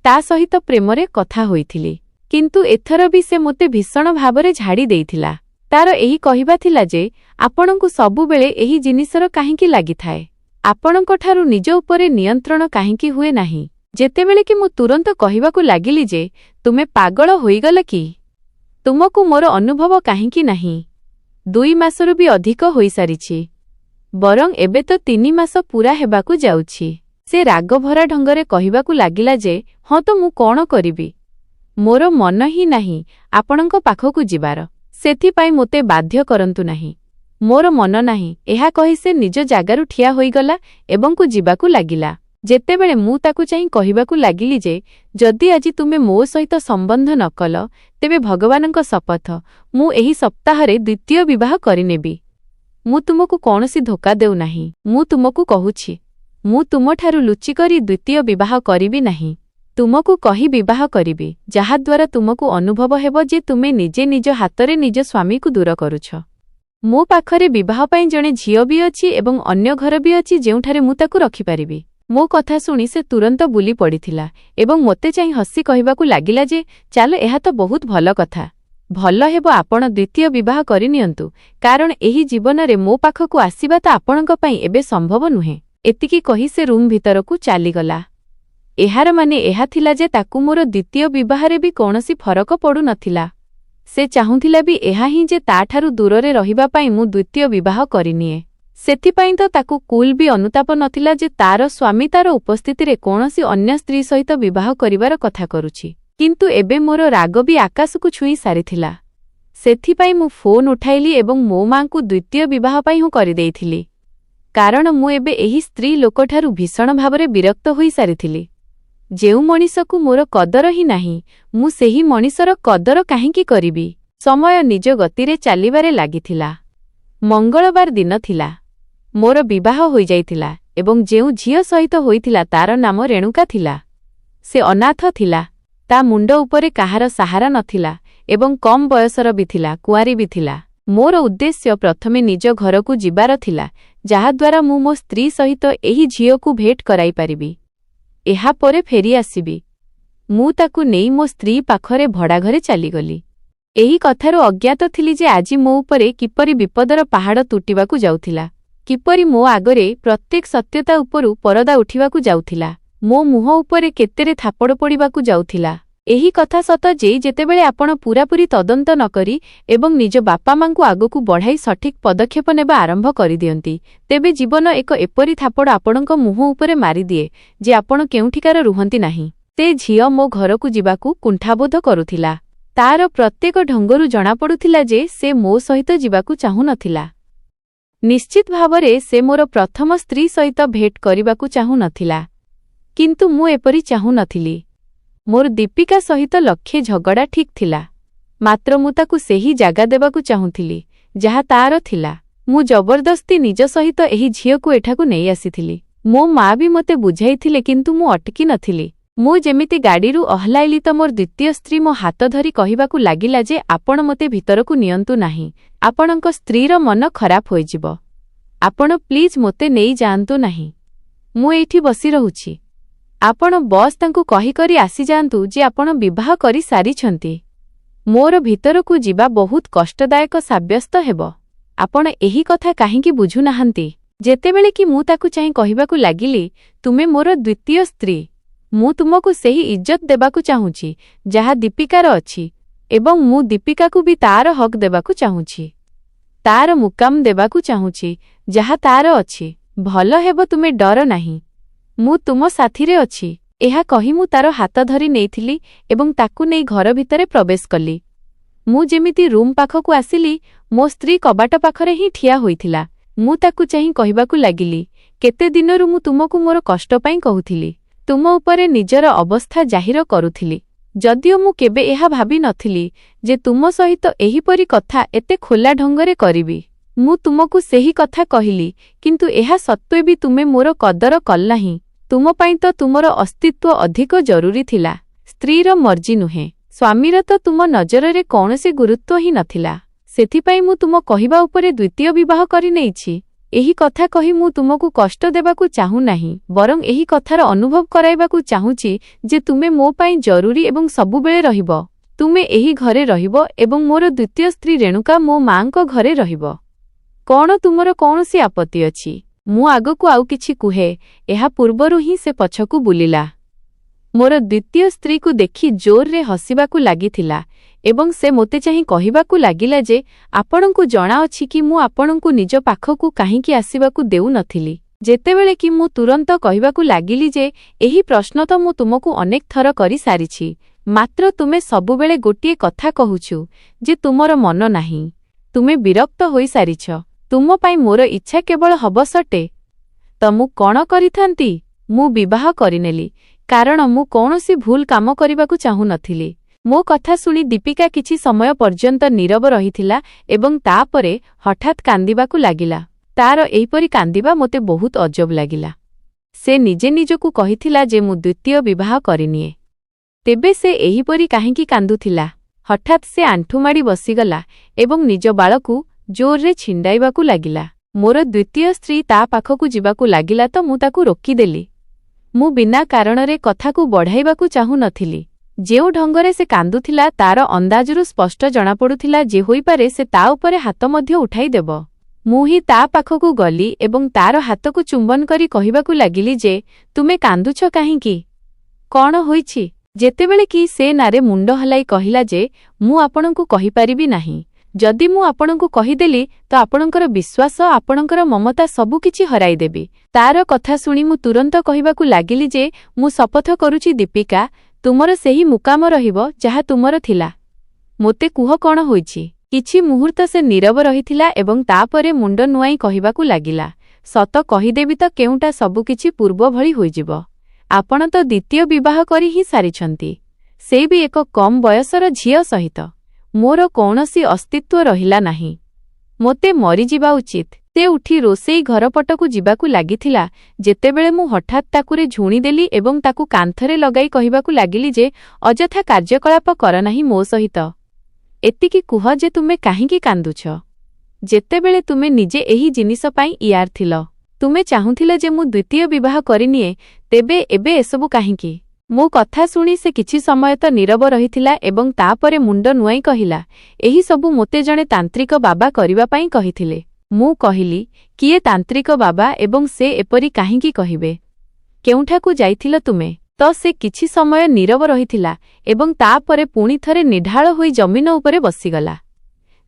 ତା ସହିତ ପ୍ରେମରେ କଥା ହୋଇଥିଲି, କିନ୍ତୁ ଏଥର ବି ସେ ମୋତେ ଭୀଷଣ ଭାବରେ ଝାଡ଼ି ଦେଇଥିଲା। ତାର ଏହି କହିବା ଥିଲା ଯେ, ଆପଣଙ୍କୁ ସବୁବେଳେ ଏହି ଜିନିଷର କାହିଁକି ଲାଗିଥାଏ? ଆପଣଙ୍କଠାରୁ ନିଜ ଉପରେ ନିୟନ୍ତ୍ରଣ କାହିଁକି ହୁଏ ନାହିଁ? ଯେତେବେଳେ କି ମୁଁ ତୁରନ୍ତ କହିବାକୁ ଲାଗିଲି ଯେ, ତୁମେ ପାଗଳ ହୋଇଗଲ କି? ତୁମକୁ ମୋର ଅନୁଭବ କାହିଁକି ନାହିଁ? 2 ମାସରୁ ବି ଅଧିକ ହୋଇସାରିଛି, ବରଂ ଏବେ ତ 3 ମାସ ପୂରା ହେବାକୁ ଯାଉଛି। ସେ ରାଗଭରା ଢଙ୍ଗରେ କହିବାକୁ ଲାଗିଲା ଯେ, ହଁ ତ ମୁଁ କ'ଣ କରିବି? ମୋର ମନ ହିଁ ନାହିଁ ଆପଣଙ୍କ ପାଖକୁ ଯିବାର, ସେଥିପାଇଁ ମୋତେ ବାଧ୍ୟ କରନ୍ତୁ ନାହିଁ। ମୋର ମନ ନାହିଁ, ଏହା କହି ସେ ନିଜ ଜାଗାରୁ ଠିଆ ହୋଇଗଲା ଏବଂ ଯିବାକୁ ଲାଗିଲା। ଯେତେବେଳେ ମୁଁ ତାକୁ ଚାହିଁ କହିବାକୁ ଲାଗିଲି ଯେ, ଯଦି ଆଜି ତୁମେ ମୋ ସହିତ ସମ୍ବନ୍ଧ ନ କଲ, ତେବେ ଭଗବାନଙ୍କ ଶପଥ, ମୁଁ ଏହି ସପ୍ତାହରେ ଦ୍ୱିତୀୟ ବିବାହ କରିନେବି। ମୁଁ ତୁମକୁ କୌଣସି ଧୋକା ଦେଉନାହିଁ। ମୁଁ ତୁମକୁ କହୁଛି, ମୁଁ ତୁମଠାରୁ ଲୁଚିକରି ଦ୍ୱିତୀୟ ବିବାହ କରିବି ନାହିଁ। ତୁମକୁ କହି ବିବାହ କରିବି, ଯାହାଦ୍ୱାରା ତୁମକୁ ଅନୁଭବ ହେବ ଯେ ତୁମେ ନିଜେ ନିଜ ହାତରେ ନିଜ ସ୍ୱାମୀକୁ ଦୂର କରୁଛ। ମୋ ପାଖରେ ବିବାହ ପାଇଁ ଜଣେ ଝିଅ ବି ଅଛି ଏବଂ ଅନ୍ୟ ଘର ବି ଅଛି ଯେଉଁଠାରେ ମୁଁ ତାକୁ ରଖିପାରିବି। ମୋ କଥା ଶୁଣି ସେ ତୁରନ୍ତ ବୁଲି ପଡ଼ିଥିଲା ଏବଂ ମୋତେ ଚାହିଁ ହସି କହିବାକୁ ଲାଗିଲା ଯେ, ଚାଲ, ଏହା ତ ବହୁତ ଭଲ କଥା। ଭଲ ହେବ ଆପଣ ଦ୍ୱିତୀୟ ବିବାହ କରିନିଅନ୍ତୁ, କାରଣ ଏହି ଜୀବନରେ ମୋ ପାଖକୁ ଆସିବା ତ ଆପଣଙ୍କ ପାଇଁ ଏବେ ସମ୍ଭବ ନୁହେଁ। ଏତିକି କହି ସେ ରୁମ୍ ଭିତରକୁ ଚାଲିଗଲା। ଏହାର ମାନେ ଏହା ଥିଲା ଯେ ତାକୁ ମୋର ଦ୍ୱିତୀୟ ବିବାହରେ ବି କୌଣସି ଫରକ ପଡ଼ୁନଥିଲା। ସେ ଚାହୁଁଥିଲା ବି ଏହା ହିଁ ଯେ ତାଠାରୁ ଦୂରରେ ରହିବା ପାଇଁ ମୁଁ ଦ୍ୱିତୀୟ ବିବାହ କରିନିଏ। ସେଥିପାଇଁ ତ ତାକୁ କୁଲ୍ ବି ଅନୁତାପ ନଥିଲା ଯେ ତାର ସ୍ୱାମୀ ତାର ଉପସ୍ଥିତିରେ କୌଣସି ଅନ୍ୟ ସ୍ତ୍ରୀ ସହିତ ବିବାହ କରିବାର କଥା କରୁଛି। କିନ୍ତୁ ଏବେ ମୋର ରାଗ ବି ଆକାଶକୁ ଛୁଇଁ ସାରିଥିଲା। ସେଥିପାଇଁ ମୁଁ ଫୋନ୍ ଉଠାଇଲି ଏବଂ ମୋ ମାଙ୍କୁ ଦ୍ୱିତୀୟ ବିବାହ ପାଇଁ କରିଦେଇଥିଲି, କାରଣ ମୁଁ ଏବେ ଏହି ସ୍ତ୍ରୀ ଲୋକଠାରୁ ଭୀଷଣ ଭାବରେ ବିରକ୍ତ ହୋଇସାରିଥିଲି। ଯେଉଁ ମଣିଷକୁ ମୋର କଦର ହିଁ ନାହିଁ, ମୁଁ ସେହି ମଣିଷର କଦର କାହିଁକି କରିବି? ସମୟ ନିଜ ଗତିରେ ଚାଲିବାରେ ଲାଗିଥିଲା। ମଙ୍ଗଳବାର ଦିନ ଥିଲା। ମୋର ବିବାହ ହୋଇଯାଇଥିଲା ଏବଂ ଯେଉଁ ଝିଅ ସହିତ ହୋଇଥିଲା ତାର ନାମ ରେଣୁକା ଥିଲା। ସେ ଅନାଥ ଥିଲା। ତା ମୁଣ୍ଡ ଉପରେ କାହାର ସାହାରା ନଥିଲା ଏବଂ କମ୍ ବୟସର ବି ଥିଲା, କୁଆଁରୀ ବି ଥିଲା। ମୋର ଉଦ୍ଦେଶ୍ୟ ପ୍ରଥମେ ନିଜ ଘରକୁ ଯିବାର ଥିଲା, ଯାହାଦ୍ୱାରା ମୁଁ ମୋ ସ୍ତ୍ରୀ ସହିତ ଏହି ଝିଅକୁ ଭେଟ କରାଇପାରିବି। ଏହାପରେ ଫେରି ଆସିବି। ମୁଁ ତାକୁ ନେଇ ମୋ ସ୍ତ୍ରୀ ପାଖରେ ଭଡ଼ାଘରେ ଚାଲିଗଲି। ଏହି କଥାରୁ ଅଜ୍ଞାତ ଥିଲି ଯେ ଆଜି ମୋ ଉପରେ କିପରି ବିପଦର ପାହାଡ଼ ତୁଟିବାକୁ ଯାଉଥିଲା, କିପରି ମୋ ଆଗରେ ପ୍ରତ୍ୟେକ ସତ୍ୟତା ଉପରୁ ପରଦା ଉଠିବାକୁ ଯାଉଥିଲା, ମୋ ମୁହଁ ଉପରେ କେତେରେ ଥାପଡ଼ ପଡ଼ିବାକୁ ଯାଉଥିଲା। ଏହି କଥା ସତ ଯେ ଯେତେବେଳେ ଆପଣ ପୂରାପୂରି ତଦନ୍ତ ନ କରି ଏବଂ ନିଜ ବାପାମାଙ୍କୁ ଆଗକୁ ବଢ଼ାଇ ସଠିକ୍ ପଦକ୍ଷେପ ନେବା ଆରମ୍ଭ କରିଦିଅନ୍ତି, ତେବେ ଜୀବନ ଏକ ଏପରି ଥାପଡ଼ ଆପଣଙ୍କ ମୁହଁ ଉପରେ ମାରିଦିଏ ଯେ ଆପଣ କେଉଁଠିକାର ରୁହନ୍ତି ନାହିଁ। ସେ ଝିଅ ମୋ ଘରକୁ ଯିବାକୁ କୁଣ୍ଠାବୋଧ କରୁଥିଲା। ତାର ପ୍ରତ୍ୟେକ ଢଙ୍ଗରୁ ଜଣାପଡ଼ୁଥିଲା ଯେ ସେ ମୋ ସହିତ ଯିବାକୁ ଚାହୁଁନଥିଲା। ନିଶ୍ଚିତ ଭାବରେ ସେ ମୋର ପ୍ରଥମ ସ୍ତ୍ରୀ ସହିତ ଭେଟ କରିବାକୁ ଚାହୁଁନଥିଲା, କିନ୍ତୁ ମୁଁ ଏପରି ଚାହୁଁନଥିଲି। ମୋର ଦୀପିକା ସହିତ ଲକ୍ଷେ ଝଗଡ଼ା ଠିକ୍ ଥିଲା, ମାତ୍ର ମୁଁ ତାକୁ ସେହି ଜାଗା ଦେବାକୁ ଚାହୁଁଥିଲି ଯାହା ତାର ଥିଲା। ମୁଁ ଜବରଦସ୍ତି ନିଜ ସହିତ ଏହି ଝିଅକୁ ଏଠାକୁ ନେଇ ଆସିଥିଲି। ମୋ ମା ବି ମୋତେ ବୁଝାଇଥିଲେ, କିନ୍ତୁ ମୁଁ ଅଟକି ନଥିଲି। ମୁଁ ଯେମିତି ଗାଡ଼ିରୁ ଓହ୍ଲାଇଲି ତ ମୋର ଦ୍ୱିତୀୟ ସ୍ତ୍ରୀ ମୋ ହାତ ଧରି କହିବାକୁ ଲାଗିଲା ଯେ ଆପଣ ମୋତେ ଭିତରକୁ ନିଅନ୍ତୁ ନାହିଁ, ଆପଣଙ୍କ ସ୍ତ୍ରୀର ମନ ଖରାପ ହୋଇଯିବ। ଆପଣ ପ୍ଲିଜ୍ ମୋତେ ନେଇ ଯାଆନ୍ତୁ ନାହିଁ, ମୁଁ ଏଇଠି ବସି ରହୁଛି। ଆପଣ ବସ୍ ତାଙ୍କୁ କହିକରି ଆସିଯାଆନ୍ତୁ ଯେ ଆପଣ ବିବାହ କରି ସାରିଛନ୍ତି। ମୋର ଭିତରକୁ ଯିବା ବହୁତ କଷ୍ଟଦାୟକ ସାବ୍ୟସ୍ତ ହେବ। ଆପଣ ଏହି କଥା କାହିଁକି ବୁଝୁନାହାନ୍ତି? ଯେତେବେଳେ କି ମୁଁ ତାକୁ ଚାହିଁ କହିବାକୁ ଲାଗିଲି, ତୁମେ ମୋର ଦ୍ୱିତୀୟ ସ୍ତ୍ରୀ, ମୁଁ ତୁମକୁ ସେହି ଇଜ୍ଜତ ଦେବାକୁ ଚାହୁଁଛି ଯାହା ଦୀପିକାର ଅଛି, ଏବଂ ମୁଁ ଦୀପିକାକୁ ବି ତାର ହକ୍ ଦେବାକୁ ଚାହୁଁଛି, ତାର ମୁକାମ ଦେବାକୁ ଚାହୁଁଛି ଯାହା ତାର ଅଛି। ଭଲ ହେବ, ତୁମେ ଡର ନାହିଁ, ମୁଁ ତୁମ ସାଥିରେ ଅଛି। ଏହା କହି ମୁଁ ତାର ହାତ ଧରି ନେଇଥିଲି ଏବଂ ତାକୁ ନେଇ ଘର ଭିତରେ ପ୍ରବେଶ କଲି। ମୁଁ ଯେମିତି ରୁମ୍ ପାଖକୁ ଆସିଲି, ମୋ ସ୍ତ୍ରୀ କବାଟ ପାଖରେ ହିଁ ଠିଆ ହୋଇଥିଲା। ମୁଁ ତାକୁ ଚାହିଁ କହିବାକୁ ଲାଗିଲି, କେତେ ଦିନରୁ ମୁଁ ତୁମକୁ ମୋର କଷ୍ଟ ପାଇଁ କହୁଥିଲି, ତୁମ ଉପରେ ନିଜର ଅବସ୍ଥା ଜାହିର କରୁଥିଲି, ଯଦିଓ ମୁଁ କେବେ ଏହା ଭାବି ନଥିଲି ଯେ ତୁମ ସହିତ ଏହିପରି କଥା ଏତେ ଖୋଲା ଢଙ୍ଗରେ କରିବି। ମୁଁ ତୁମକୁ ସେହି କଥା କହିଲି, କିନ୍ତୁ ଏହା ସତ୍ତ୍ୱେ ବି ତୁମେ ମୋର କଦର କଲନାହିଁ। ତୁମ ପାଇଁ ତ ତୁମର ଅସ୍ତିତ୍ୱ ଅଧିକ ଜରୁରୀ ଥିଲା। ସ୍ତ୍ରୀର ମର୍ଜି ନୁହେଁ, ସ୍ୱାମୀର ତ ତୁମ ନଜରରେ କୌଣସି ଗୁରୁତ୍ୱ ହିଁ ନଥିଲା। ସେଥିପାଇଁ ମୁଁ ତୁମ କହିବା ଉପରେ ଦ୍ୱିତୀୟ ବିବାହ କରିନେଇଛି। ଏହି କଥା କହି ମୁଁ ତୁମକୁ କଷ୍ଟ ଦେବାକୁ ଚାହୁଁନାହିଁ, ବରଂ ଏହି କଥାର ଅନୁଭବ କରାଇବାକୁ ଚାହୁଁଛି ଯେ ତୁମେ ମୋ ପାଇଁ ଜରୁରୀ ଏବଂ ସବୁବେଳେ ରହିବ। ତୁମେ ଏହି ଘରେ ରହିବ ଏବଂ ମୋର ଦ୍ୱିତୀୟ ସ୍ତ୍ରୀ ରେଣୁକା ମୋ ମାଙ୍କ ଘରେ ରହିବ। କଣ ତୁମର କୌଣସି ଆପତ୍ତି ଅଛି? ମୁଁ ଆଗକୁ ଆଉ କିଛି କୁହେ, ଏହା ପୂର୍ବରୁ ହିଁ ସେ ପଛକୁ ବୁଲିଲା। ମୋର ଦ୍ୱିତୀୟ ସ୍ତ୍ରୀକୁ ଦେଖି ଜୋରରେ ହସିବାକୁ ଲାଗିଥିଲା ଏବଂ ସେ ମୋତେ ଚାହିଁ କହିବାକୁ ଲାଗିଲା ଯେ ଆପଣଙ୍କୁ ଜଣାଅଛି କି ମୁଁ ଆପଣଙ୍କୁ ନିଜ ପାଖକୁ କାହିଁକି ଆସିବାକୁ ଦେଉନଥିଲି। ଯେତେବେଳେ କି ମୁଁ ତୁରନ୍ତ କହିବାକୁ ଲାଗିଲି ଯେ ଏହି ପ୍ରଶ୍ନ ତ ମୁଁ ତୁମକୁ ଅନେକ ଥର କରିସାରିଛି, ମାତ୍ର ତୁମେ ସବୁବେଳେ ଗୋଟିଏ କଥା କହୁଛୁ ଯେ ତୁମର ମନ ନାହିଁ, ତୁମେ ବିରକ୍ତ ହୋଇସାରିଛ। ତୁମ ପାଇଁ ମୋର ଇଚ୍ଛା କେବଳ ହବ ସଟେ, ତ ମୁଁ କଣ କରିଥାନ୍ତି? ମୁଁ ବିବାହ କରିନେଲି କାରଣ ମୁଁ କୌଣସି ଭୁଲ କାମ କରିବାକୁ ଚାହୁଁନଥିଲି। ମୋ କଥା ଶୁଣି ଦୀପିକା କିଛି ସମୟ ପର୍ଯ୍ୟନ୍ତ ନୀରବ ରହିଥିଲା ଏବଂ ତାପରେ ହଠାତ୍ କାନ୍ଦିବାକୁ ଲାଗିଲା। ତାର ଏହିପରି କାନ୍ଦିବା ମୋତେ ବହୁତ ଅଜବ ଲାଗିଲା। ସେ ନିଜେ ନିଜକୁ କହିଥିଲା ଯେ ମୁଁ ଦ୍ୱିତୀୟ ବିବାହ କରିନିଏ, ତେବେ ସେ ଏହିପରି କାହିଁକି କାନ୍ଦୁଥିଲା? ହଠାତ୍ ସେ ଆଣ୍ଠୁମାଡ଼ି ବସିଗଲା ଏବଂ ନିଜ ବାଳକୁ ଜୋରରେ ଛିଣ୍ଡାଇବାକୁ ଲାଗିଲା। ମୋର ଦ୍ୱିତୀୟ ସ୍ତ୍ରୀ ତା ପାଖକୁ ଯିବାକୁ ଲାଗିଲା ତ ମୁଁ ତାକୁ ରୋକିଦେଲି। ମୁଁ ବିନା କାରଣରେ କଥାକୁ ବଢ଼ାଇବାକୁ ଚାହୁଁନଥିଲି। ଯେଉଁ ଢଙ୍ଗରେ ସେ କାନ୍ଦୁଥିଲା ତାର ଅନ୍ଦାଜରୁ ସ୍ପଷ୍ଟ ଜଣାପଡ଼ୁଥିଲା ଯେ ହୋଇପାରେ ସେ ତା ଉପରେ ହାତ ମଧ୍ୟ ଉଠାଇଦେବ। ମୁଁ ହିଁ ତା ପାଖକୁ ଗଲି ଏବଂ ତାର ହାତକୁ ଚୁମ୍ବନ କରି କହିବାକୁ ଲାଗିଲି ଯେ ତୁମେ କାନ୍ଦୁଛ କାହିଁକି? କଣ ହୋଇଛି? ଯେତେବେଳେ କି ସେ ନାରେ ମୁଣ୍ଡ ହଲାଇ କହିଲା ଯେ ମୁଁ ଆପଣଙ୍କୁ କହିପାରିବି ନାହିଁ। ଯଦି ମୁଁ ଆପଣଙ୍କୁ କହିଦେଲି ତ ଆପଣଙ୍କର ବିଶ୍ୱାସ, ଆପଣଙ୍କର ମମତା ସବୁକିଛି ହରାଇଦେବି। ତାର କଥା ଶୁଣି ମୁଁ ତୁରନ୍ତ କହିବାକୁ ଲାଗିଲି ଯେ ମୁଁ ଶପଥ କରୁଛି ଦୀପିକା, ତୁମର ସେହି ମୁକାମ ରହିବ ଯାହା ତୁମର ଥିଲା। ମୋତେ କୁହ କଣ ହୋଇଛି? କିଛି ମୁହୂର୍ତ୍ତ ସେ ନୀରବ ରହିଥିଲା ଏବଂ ତାପରେ ମୁଣ୍ଡ ନୁଆଇଁ କହିବାକୁ ଲାଗିଲା, ସତ କହିଦେବି ତ କେଉଁଟା ସବୁକିଛି ପୂର୍ବ ଭଳି ହୋଇଯିବ। ଆପଣ ତ ଦ୍ୱିତୀୟ ବିବାହ କରି ହିଁ ସାରିଛନ୍ତି, ସେ ବି ଏକ କମ୍ ବୟସର ଝିଅ ସହିତ। ମୋର କୌଣସି ଅସ୍ତିତ୍ୱ ରହିଲା ନାହିଁ, ମୋତେ ମରିଯିବା ଉଚିତ। ସେ ଉଠି ରୋଷେଇ ଘର ପଟକୁ ଯିବାକୁ ଲାଗିଥିଲା ଯେତେବେଳେ ମୁଁ ହଠାତ୍ ତାକୁରେ ଝୁଣିଦେଲି ଏବଂ ତାକୁ କାନ୍ଥରେ ଲଗାଇ କହିବାକୁ ଲାଗିଲି ଯେ ଅଯଥା କାର୍ଯ୍ୟକଳାପ କର ନାହିଁ ମୋ ସହିତ। ଏତିକି କୁହ ଯେ ତୁମେ କାହିଁକି କାନ୍ଦୁଛ, ଯେତେବେଳେ ତୁମେ ନିଜେ ଏହି ଜିନିଷ ପାଇଁ ଇଆର ଥିଲ। ତୁମେ ଚାହୁଁଥିଲ ଯେ ମୁଁ ଦ୍ୱିତୀୟ ବିବାହ କରିନିଏ, ତେବେ ଏବେ ଏସବୁ କାହିଁକି? ମୋ କଥା ଶୁଣି ସେ କିଛି ସମୟ ତ ନୀରବ ରହିଥିଲା ଏବଂ ତାପରେ ମୁଣ୍ଡ ନୁଆଁଇ କହିଲା, ଏହି ସବୁ ମୋତେ ଜଣେ ତାନ୍ତ୍ରିକ ବାବା କରିବା ପାଇଁ କହିଥିଲେ। ମୁଁ କହିଲି, କିଏ ତାନ୍ତ୍ରିକ ବାବା ଏବଂ ସେ ଏପରି କାହିଁକି କହିବେ? କେଉଁଠାକୁ ଯାଇଥିଲ ତୁମେ? ତ ସେ କିଛି ସମୟ ନୀରବ ରହିଥିଲା ଏବଂ ତାପରେ ପୁଣି ଥରେ ନିଢାଳ ହୋଇ ଜମିନ ଉପରେ ବସିଗଲା।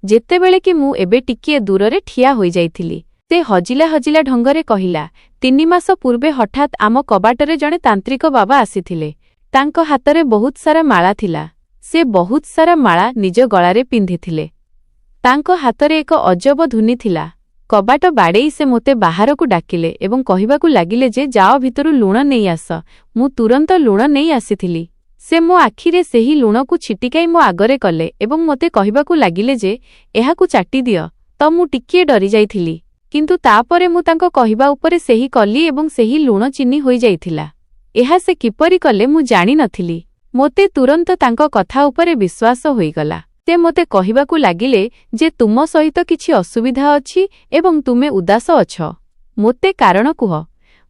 ଯେତେବେଳେ କି ମୁଁ ଏବେ ଟିକିଏ ଦୂରରେ ଠିଆ ହୋଇଯାଇଥିଲି, ସେ ହଜିଲା ହଜିଲା ଢଙ୍ଗରେ କହିଲା, 3 ମାସ ପୂର୍ବେ ହଠାତ୍ ଆମ କବାଟରେ ଜଣେ ତାନ୍ତ୍ରିକ ବାବା ଆସିଥିଲେ। ତାଙ୍କ ହାତରେ ବହୁତ ସାରା ମାଳା ଥିଲା। ସେ ବହୁତ ସାରା ମାଳା ନିଜ ଗଳାରେ ପିନ୍ଧିଥିଲେ। ତାଙ୍କ ହାତରେ ଏକ ଅଜବ ଧୁନି ଥିଲା। କବାଟ ବାଡ଼େଇ ସେ ମୋତେ ବାହାରକୁ ଡାକିଲେ ଏବଂ କହିବାକୁ ଲାଗିଲେ ଯେ ଯାଅ ଭିତରୁ ଲୁଣ ନେଇ ଆସ। ମୁଁ ତୁରନ୍ତ ଲୁଣ ନେଇ ଆସିଥିଲି। ସେ ମୋ ଆଖିରେ ସେହି ଲୁଣକୁ ଛିଟିକାଇ ମୋ ଆଗରେ କଲେ ଏବଂ ମୋତେ କହିବାକୁ ଲାଗିଲେ ଯେ ଏହାକୁ ଚାଟିଦିଅ। ତ ମୁଁ ଟିକିଏ ଡରିଯାଇଥିଲି, କିନ୍ତୁ ତାପରେ ମୁଁ ତାଙ୍କ କହିବା ଉପରେ ସେହି କଲି ଏବଂ ସେହି ଲୁଣ ଚିନି ହୋଇଯାଇଥିଲା। ଏହା ସେ କିପରି କଲେ ମୁଁ ଜାଣିନଥିଲି। ମୋତେ ତୁରନ୍ତ ତାଙ୍କ କଥା ଉପରେ ବିଶ୍ୱାସ ହୋଇଗଲା। ସେ ମୋତେ କହିବାକୁ ଲାଗିଲେ ଯେ ତୁମ ସହିତ କିଛି ଅସୁବିଧା ଅଛି ଏବଂ ତୁମେ ଉଦାସ ଅଛ। ମୋତେ କାରଣ କୁହ।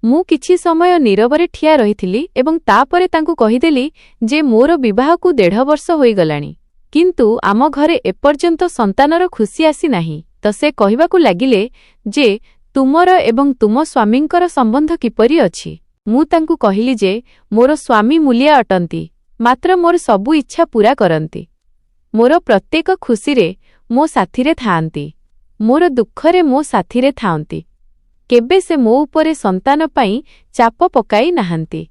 ମୁଁ କିଛି ସମୟ ନୀରବରେ ଠିଆ ରହିଥିଲି ଏବଂ ତାପରେ ତାଙ୍କୁ କହିଦେଲି ଯେ ମୋର ବିବାହକୁ 1.5 ବର୍ଷ ହୋଇଗଲାଣି, କିନ୍ତୁ ଆମ ଘରେ ଏପର୍ଯ୍ୟନ୍ତ ସନ୍ତାନର ଖୁସି ଆସିନାହିଁ। ତ ସେ କହିବାକୁ ଲାଗିଲେ ଯେ ତୁମର ଏବଂ ତୁମ ସ୍ୱାମୀଙ୍କର ସମ୍ବନ୍ଧ କିପରି ଅଛି। ମୁଁ ତାଙ୍କୁ କହିଲି ଯେ ମୋର ସ୍ୱାମୀ ମୂଲିଆ ଅଟନ୍ତି, ମାତ୍ର ମୋର ସବୁ ଇଚ୍ଛା ପୂରା କରନ୍ତି। ମୋର ପ୍ରତ୍ୟେକ ଖୁସିରେ ମୋ ସାଥିରେ ଥାଆନ୍ତି, ମୋର ଦୁଃଖରେ ମୋ ସାଥିରେ ଥାଆନ୍ତି। କେବେ ସେ ମୋ ଉପରେ ସନ୍ତାନ ପାଇଁ ଚାପ ପକାଇ ନାହାନ୍ତି।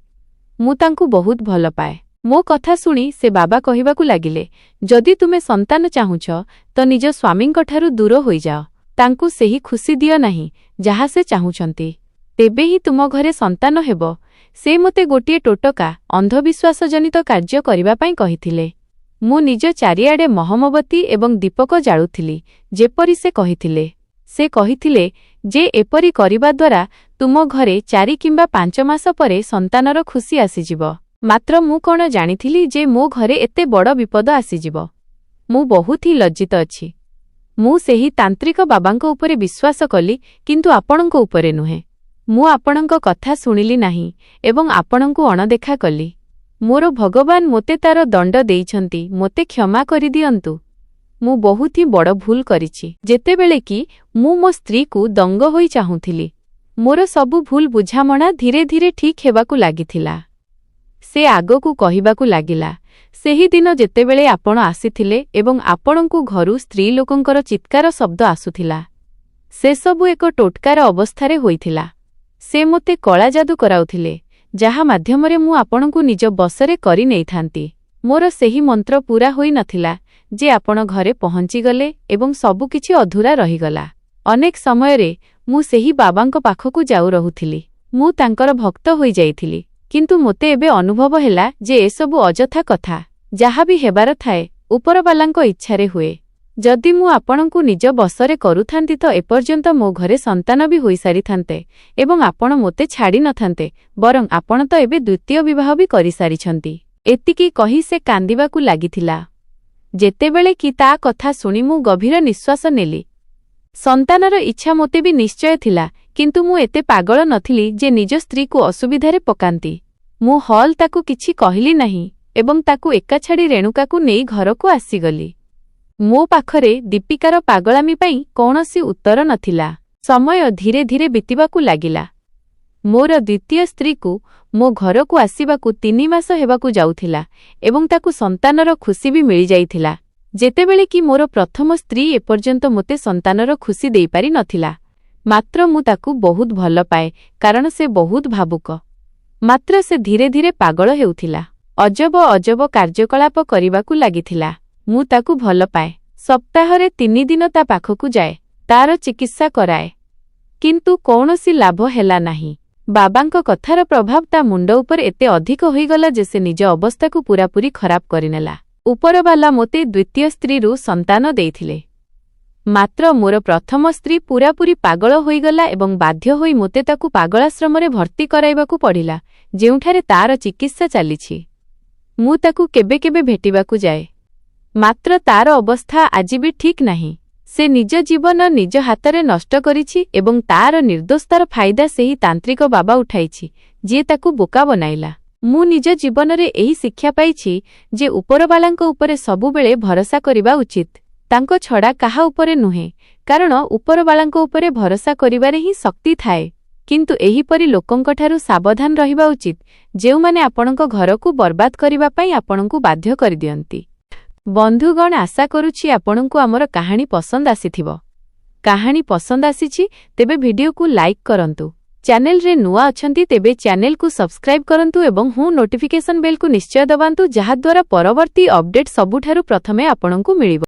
ମୁଁ ତାଙ୍କୁ ବହୁତ ଭଲ ପାଏ। ମୋ କଥା ଶୁଣି ସେ ବାବା କହିବାକୁ ଲାଗିଲେ, ଯଦି ତୁମେ ସନ୍ତାନ ଚାହୁଁଛ ତ ନିଜ ସ୍ୱାମୀଙ୍କଠାରୁ ଦୂର ହୋଇଯାଅ। ତାଙ୍କୁ ସେହି ଖୁସି ଦିଅ ନାହିଁ ଯାହା ସେ ଚାହୁଁଛନ୍ତି। ତେବେ ହିଁ ତୁମ ଘରେ ସନ୍ତାନ ହେବ। ସେ ମୋତେ ଗୋଟିଏ ଟୋଟକା ଅନ୍ଧବିଶ୍ୱାସଜନିତ କାର୍ଯ୍ୟ କରିବା ପାଇଁ କହିଥିଲେ। ମୁଁ ନିଜ ଚାରିଆଡ଼େ ମହମବତୀ ଏବଂ ଦୀପକ ଜାଳୁଥିଲି ଯେପରି ସେ କହିଥିଲେ। ସେ କହିଥିଲେ ଯେ ଏପରି କରିବା ଦ୍ୱାରା ତୁମ ଘରେ 4 କିମ୍ବା 5 ମାସ ପରେ ସନ୍ତାନର ଖୁସି ଆସିଯିବ। ମାତ୍ର ମୁଁ କ'ଣ ଜାଣିଥିଲି ଯେ ମୋ ଘରେ ଏତେ ବଡ଼ ବିପଦ ଆସିଯିବ। ମୁଁ ବହୁତ ହିଁ ଲଜ୍ଜିତ ଅଛି। ମୁଁ ସେହି ତାନ୍ତ୍ରିକ ବାବାଙ୍କ ଉପରେ ବିଶ୍ୱାସ କଲି, କିନ୍ତୁ ଆପଣଙ୍କ ଉପରେ ନୁହେଁ। ମୁଁ ଆପଣଙ୍କ କଥା ଶୁଣିଲି ନାହିଁ ଏବଂ ଆପଣଙ୍କୁ ଅଣଦେଖା କଲି। ମୋର ଭଗବାନ ମୋତେ ତାର ଦଣ୍ଡ ଦେଇଛନ୍ତି। ମୋତେ କ୍ଷମା କରିଦିଅନ୍ତୁ। ମୁଁ ବହୁତ ହିଁ ବଡ଼ ଭୁଲ କରିଛି। ଯେତେବେଳେ କି ମୁଁ ମୋ ସ୍ତ୍ରୀକୁ ଦଙ୍ଗ ହୋଇ ଚାହୁଁଥିଲି, ମୋର ସବୁ ଭୁଲ ବୁଝାମଣା ଧୀରେ ଧୀରେ ଠିକ୍ ହେବାକୁ ଲାଗିଥିଲା। ସେ ଆଗକୁ କହିବାକୁ ଲାଗିଲା, ସେହିଦିନ ଯେତେବେଳେ ଆପଣ ଆସିଥିଲେ ଏବଂ ଆପଣଙ୍କୁ ଘରୁ ସ୍ତ୍ରୀ ଲୋକଙ୍କର ଚିତ୍କାର ଶବ୍ଦ ଆସୁଥିଲା, ସେସବୁ ଏକ ଟୋଟକାର ଅବସ୍ଥାରେ ହୋଇଥିଲା। ସେ ମୋତେ କଳା ଯାଦୁ କରାଉଥିଲେ, ଯାହା ମାଧ୍ୟମରେ ମୁଁ ଆପଣଙ୍କୁ ନିଜ ବଶରେ କରି ନେଇଥାନ୍ତି। ମୋର ସେହି ମନ୍ତ୍ର ପୂରା ହୋଇନଥିଲା ଯେ ଆପଣ ଘରେ ପହଞ୍ଚିଗଲେ ଏବଂ ସବୁକିଛି ଅଧୁରା ରହିଗଲା। ଅନେକ ସମୟରେ ମୁଁ ସେହି ବାବାଙ୍କ ପାଖକୁ ଯାଉ ରହୁଥିଲି। ମୁଁ ତାଙ୍କର ଭକ୍ତ ହୋଇଯାଇଥିଲି, କିନ୍ତୁ ମୋତେ ଏବେ ଅନୁଭବ ହେଲା ଯେ ଏସବୁ ଅଯଥା କଥା। ଯାହା ବି ହେବାର ଥାଏ ଉପରବାଲାଙ୍କ ଇଚ୍ଛାରେ ହୁଏ। ଯଦି ମୁଁ ଆପଣଙ୍କୁ ନିଜ ବଶରେ କରୁଥାନ୍ତି ତ ଏପର୍ଯ୍ୟନ୍ତ ମୋ ଘରେ ସନ୍ତାନ ବି ହୋଇସାରିଥାନ୍ତେ ଏବଂ ଆପଣ ମୋତେ ଛାଡ଼ି ନଥାନ୍ତେ। ବରଂ ଆପଣ ତ ଏବେ ଦ୍ୱିତୀୟ ବିବାହ ବି କରିସାରିଛନ୍ତି। ଏତିକି କହି ସେ କାନ୍ଦିବାକୁ ଲାଗିଥିଲା। ଯେତେବେଳେ କି ତା କଥା ଶୁଣି ମୁଁ ଗଭୀର ନିଶ୍ୱାସ ନେଲି। ସନ୍ତାନର ଇଚ୍ଛା ମୋତେ ବି ନିଶ୍ଚୟ ଥିଲା, କିନ୍ତୁ ମୁଁ ଏତେ ପାଗଳ ନଥିଲି ଯେ ନିଜ ସ୍ତ୍ରୀକୁ ଅସୁବିଧାରେ ପକାନ୍ତି। ମୁଁ ହଲ୍ ତାକୁ କିଛି କହିଲି ନାହିଁ ଏବଂ ତାକୁ ଏକା ଛାଡ଼ି ରେଣୁକାକୁ ନେଇ ଘରକୁ ଆସିଗଲି। ମୋ ପାଖରେ ଦୀପିକାର ପାଗଳାମି ପାଇଁ କୌଣସି ଉତ୍ତର ନଥିଲା। ସମୟ ଧୀରେ ଧୀରେ ବିତିବାକୁ ଲାଗିଲା। ମୋର ଦ୍ୱିତୀୟ ସ୍ତ୍ରୀକୁ ମୋ ଘରକୁ ଆସିବାକୁ 3 ମାସ ହେବାକୁ ଯାଉଥିଲା ଏବଂ ତାକୁ ସନ୍ତାନର ଖୁସି ବି ମିଳିଯାଇଥିଲା। ଯେତେବେଳେ କି ମୋର ପ୍ରଥମ ସ୍ତ୍ରୀ ଏପର୍ଯ୍ୟନ୍ତ ମୋତେ ସନ୍ତାନର ଖୁସି ଦେଇପାରି ନଥିଲା। ମାତ୍ର ମୁଁ ତାକୁ ବହୁତ ଭଲ ପାଏ କାରଣ ସେ ବହୁତ ଭାବୁକ। ମାତ୍ର ସେ ଧୀରେ ଧୀରେ ପାଗଳ ହେଉଥିଲା। ଅଜବ ଅଜବ କାର୍ଯ୍ୟକଳାପ କରିବାକୁ ଲାଗିଥିଲା। ମୁଁ ତାକୁ ଭଲ ପାଏ। ସପ୍ତାହରେ 3 ଦିନ ତା ପାଖକୁ ଯାଏ, ତାର ଚିକିତ୍ସା କରାଏ, କିନ୍ତୁ କୌଣସି ଲାଭ ହେଲା ନାହିଁ। ବାବାଙ୍କ କଥାର ପ୍ରଭାବ ତା ମୁଣ୍ଡ ଉପରେ ଏତେ ଅଧିକ ହୋଇଗଲା ଯେ ସେ ନିଜ ଅବସ୍ଥାକୁ ପୂରାପୂରି ଖରାପ କରିନେଲା। ଉପରବାଲା ମୋତେ ଦ୍ୱିତୀୟ ସ୍ତ୍ରୀରୁ ସନ୍ତାନ ଦେଇଥିଲେ। ମାତ୍ର ମୋର ପ୍ରଥମ ସ୍ତ୍ରୀ ପୂରାପୂରି ପାଗଳ ହୋଇଗଲା ଏବଂ ବାଧ୍ୟ ହୋଇ ମୋତେ ତାକୁ ପାଗଳାଶ୍ରମରେ ଭର୍ତ୍ତି କରାଇବାକୁ ପଡ଼ିଲା, ଯେଉଁଠାରେ ତାର ଚିକିତ୍ସା ଚାଲିଛି। ମୁଁ ତାକୁ କେବେ କେବେ ଭେଟିବାକୁ ଯାଏ, ମାତ୍ର ତାର ଅବସ୍ଥା ଆଜି ବି ଠିକ୍ ନାହିଁ। ସେ ନିଜ ଜୀବନ ନିଜ ହାତରେ ନଷ୍ଟ କରିଛି ଏବଂ ତାର ନିର୍ଦ୍ଦୋଷତାର ଫାଇଦା ସେହି ତାନ୍ତ୍ରିକ ବାବା ଉଠାଇଛି, ଯିଏ ତାକୁ ବୋକା ବନାଇଲା। ମୁଁ ନିଜ ଜୀବନରେ ଏହି ଶିକ୍ଷା ପାଇଛି ଯେ ଉପରବାଲାଙ୍କ ଉପରେ ସବୁବେଳେ ଭରସା କରିବା ଉଚିତ, ତାଙ୍କ ଛଡ଼ା କାହା ଉପରେ ନୁହେଁ, କାରଣ ଉପରବାଲାଙ୍କ ଉପରେ ଭରସା କରିବାରେ ହିଁ ଶକ୍ତି ଥାଏ। କିନ୍ତୁ ଏହିପରି ଲୋକଙ୍କଠାରୁ ସାବଧାନ ରହିବା ଉଚିତ ଯେଉଁମାନେ ଆପଣଙ୍କ ଘରକୁ ବରବାଦ କରିବା ପାଇଁ ଆପଣଙ୍କୁ ବାଧ୍ୟ କରିଦିଅନ୍ତି। ବନ୍ଧୁଗଣ, ଆଶା କରୁଛି ଆପଣଙ୍କୁ ଆମର କାହାଣୀ ପସନ୍ଦ ଆସିଥିବ। କାହାଣୀ ପସନ୍ଦ ଆସିଛି ତେବେ ଭିଡିଓକୁ ଲାଇକ୍ କରନ୍ତୁ। ଚ୍ୟାନେଲରେ ନୂଆ ଅଛନ୍ତି ତେବେ ଚ୍ୟାନେଲକୁ ସବସ୍କ୍ରାଇବ୍ କରନ୍ତୁ ଏବଂ ନୋଟିଫିକେସନ ବେଲକୁ ନିଶ୍ଚୟ ଦବାନ୍ତୁ, ଯାହାଦ୍ୱାରା ପରବର୍ତ୍ତୀ ଅପଡେଟ୍ ସବୁଠାରୁ ପ୍ରଥମେ ଆପଣଙ୍କୁ ମିଳିବ।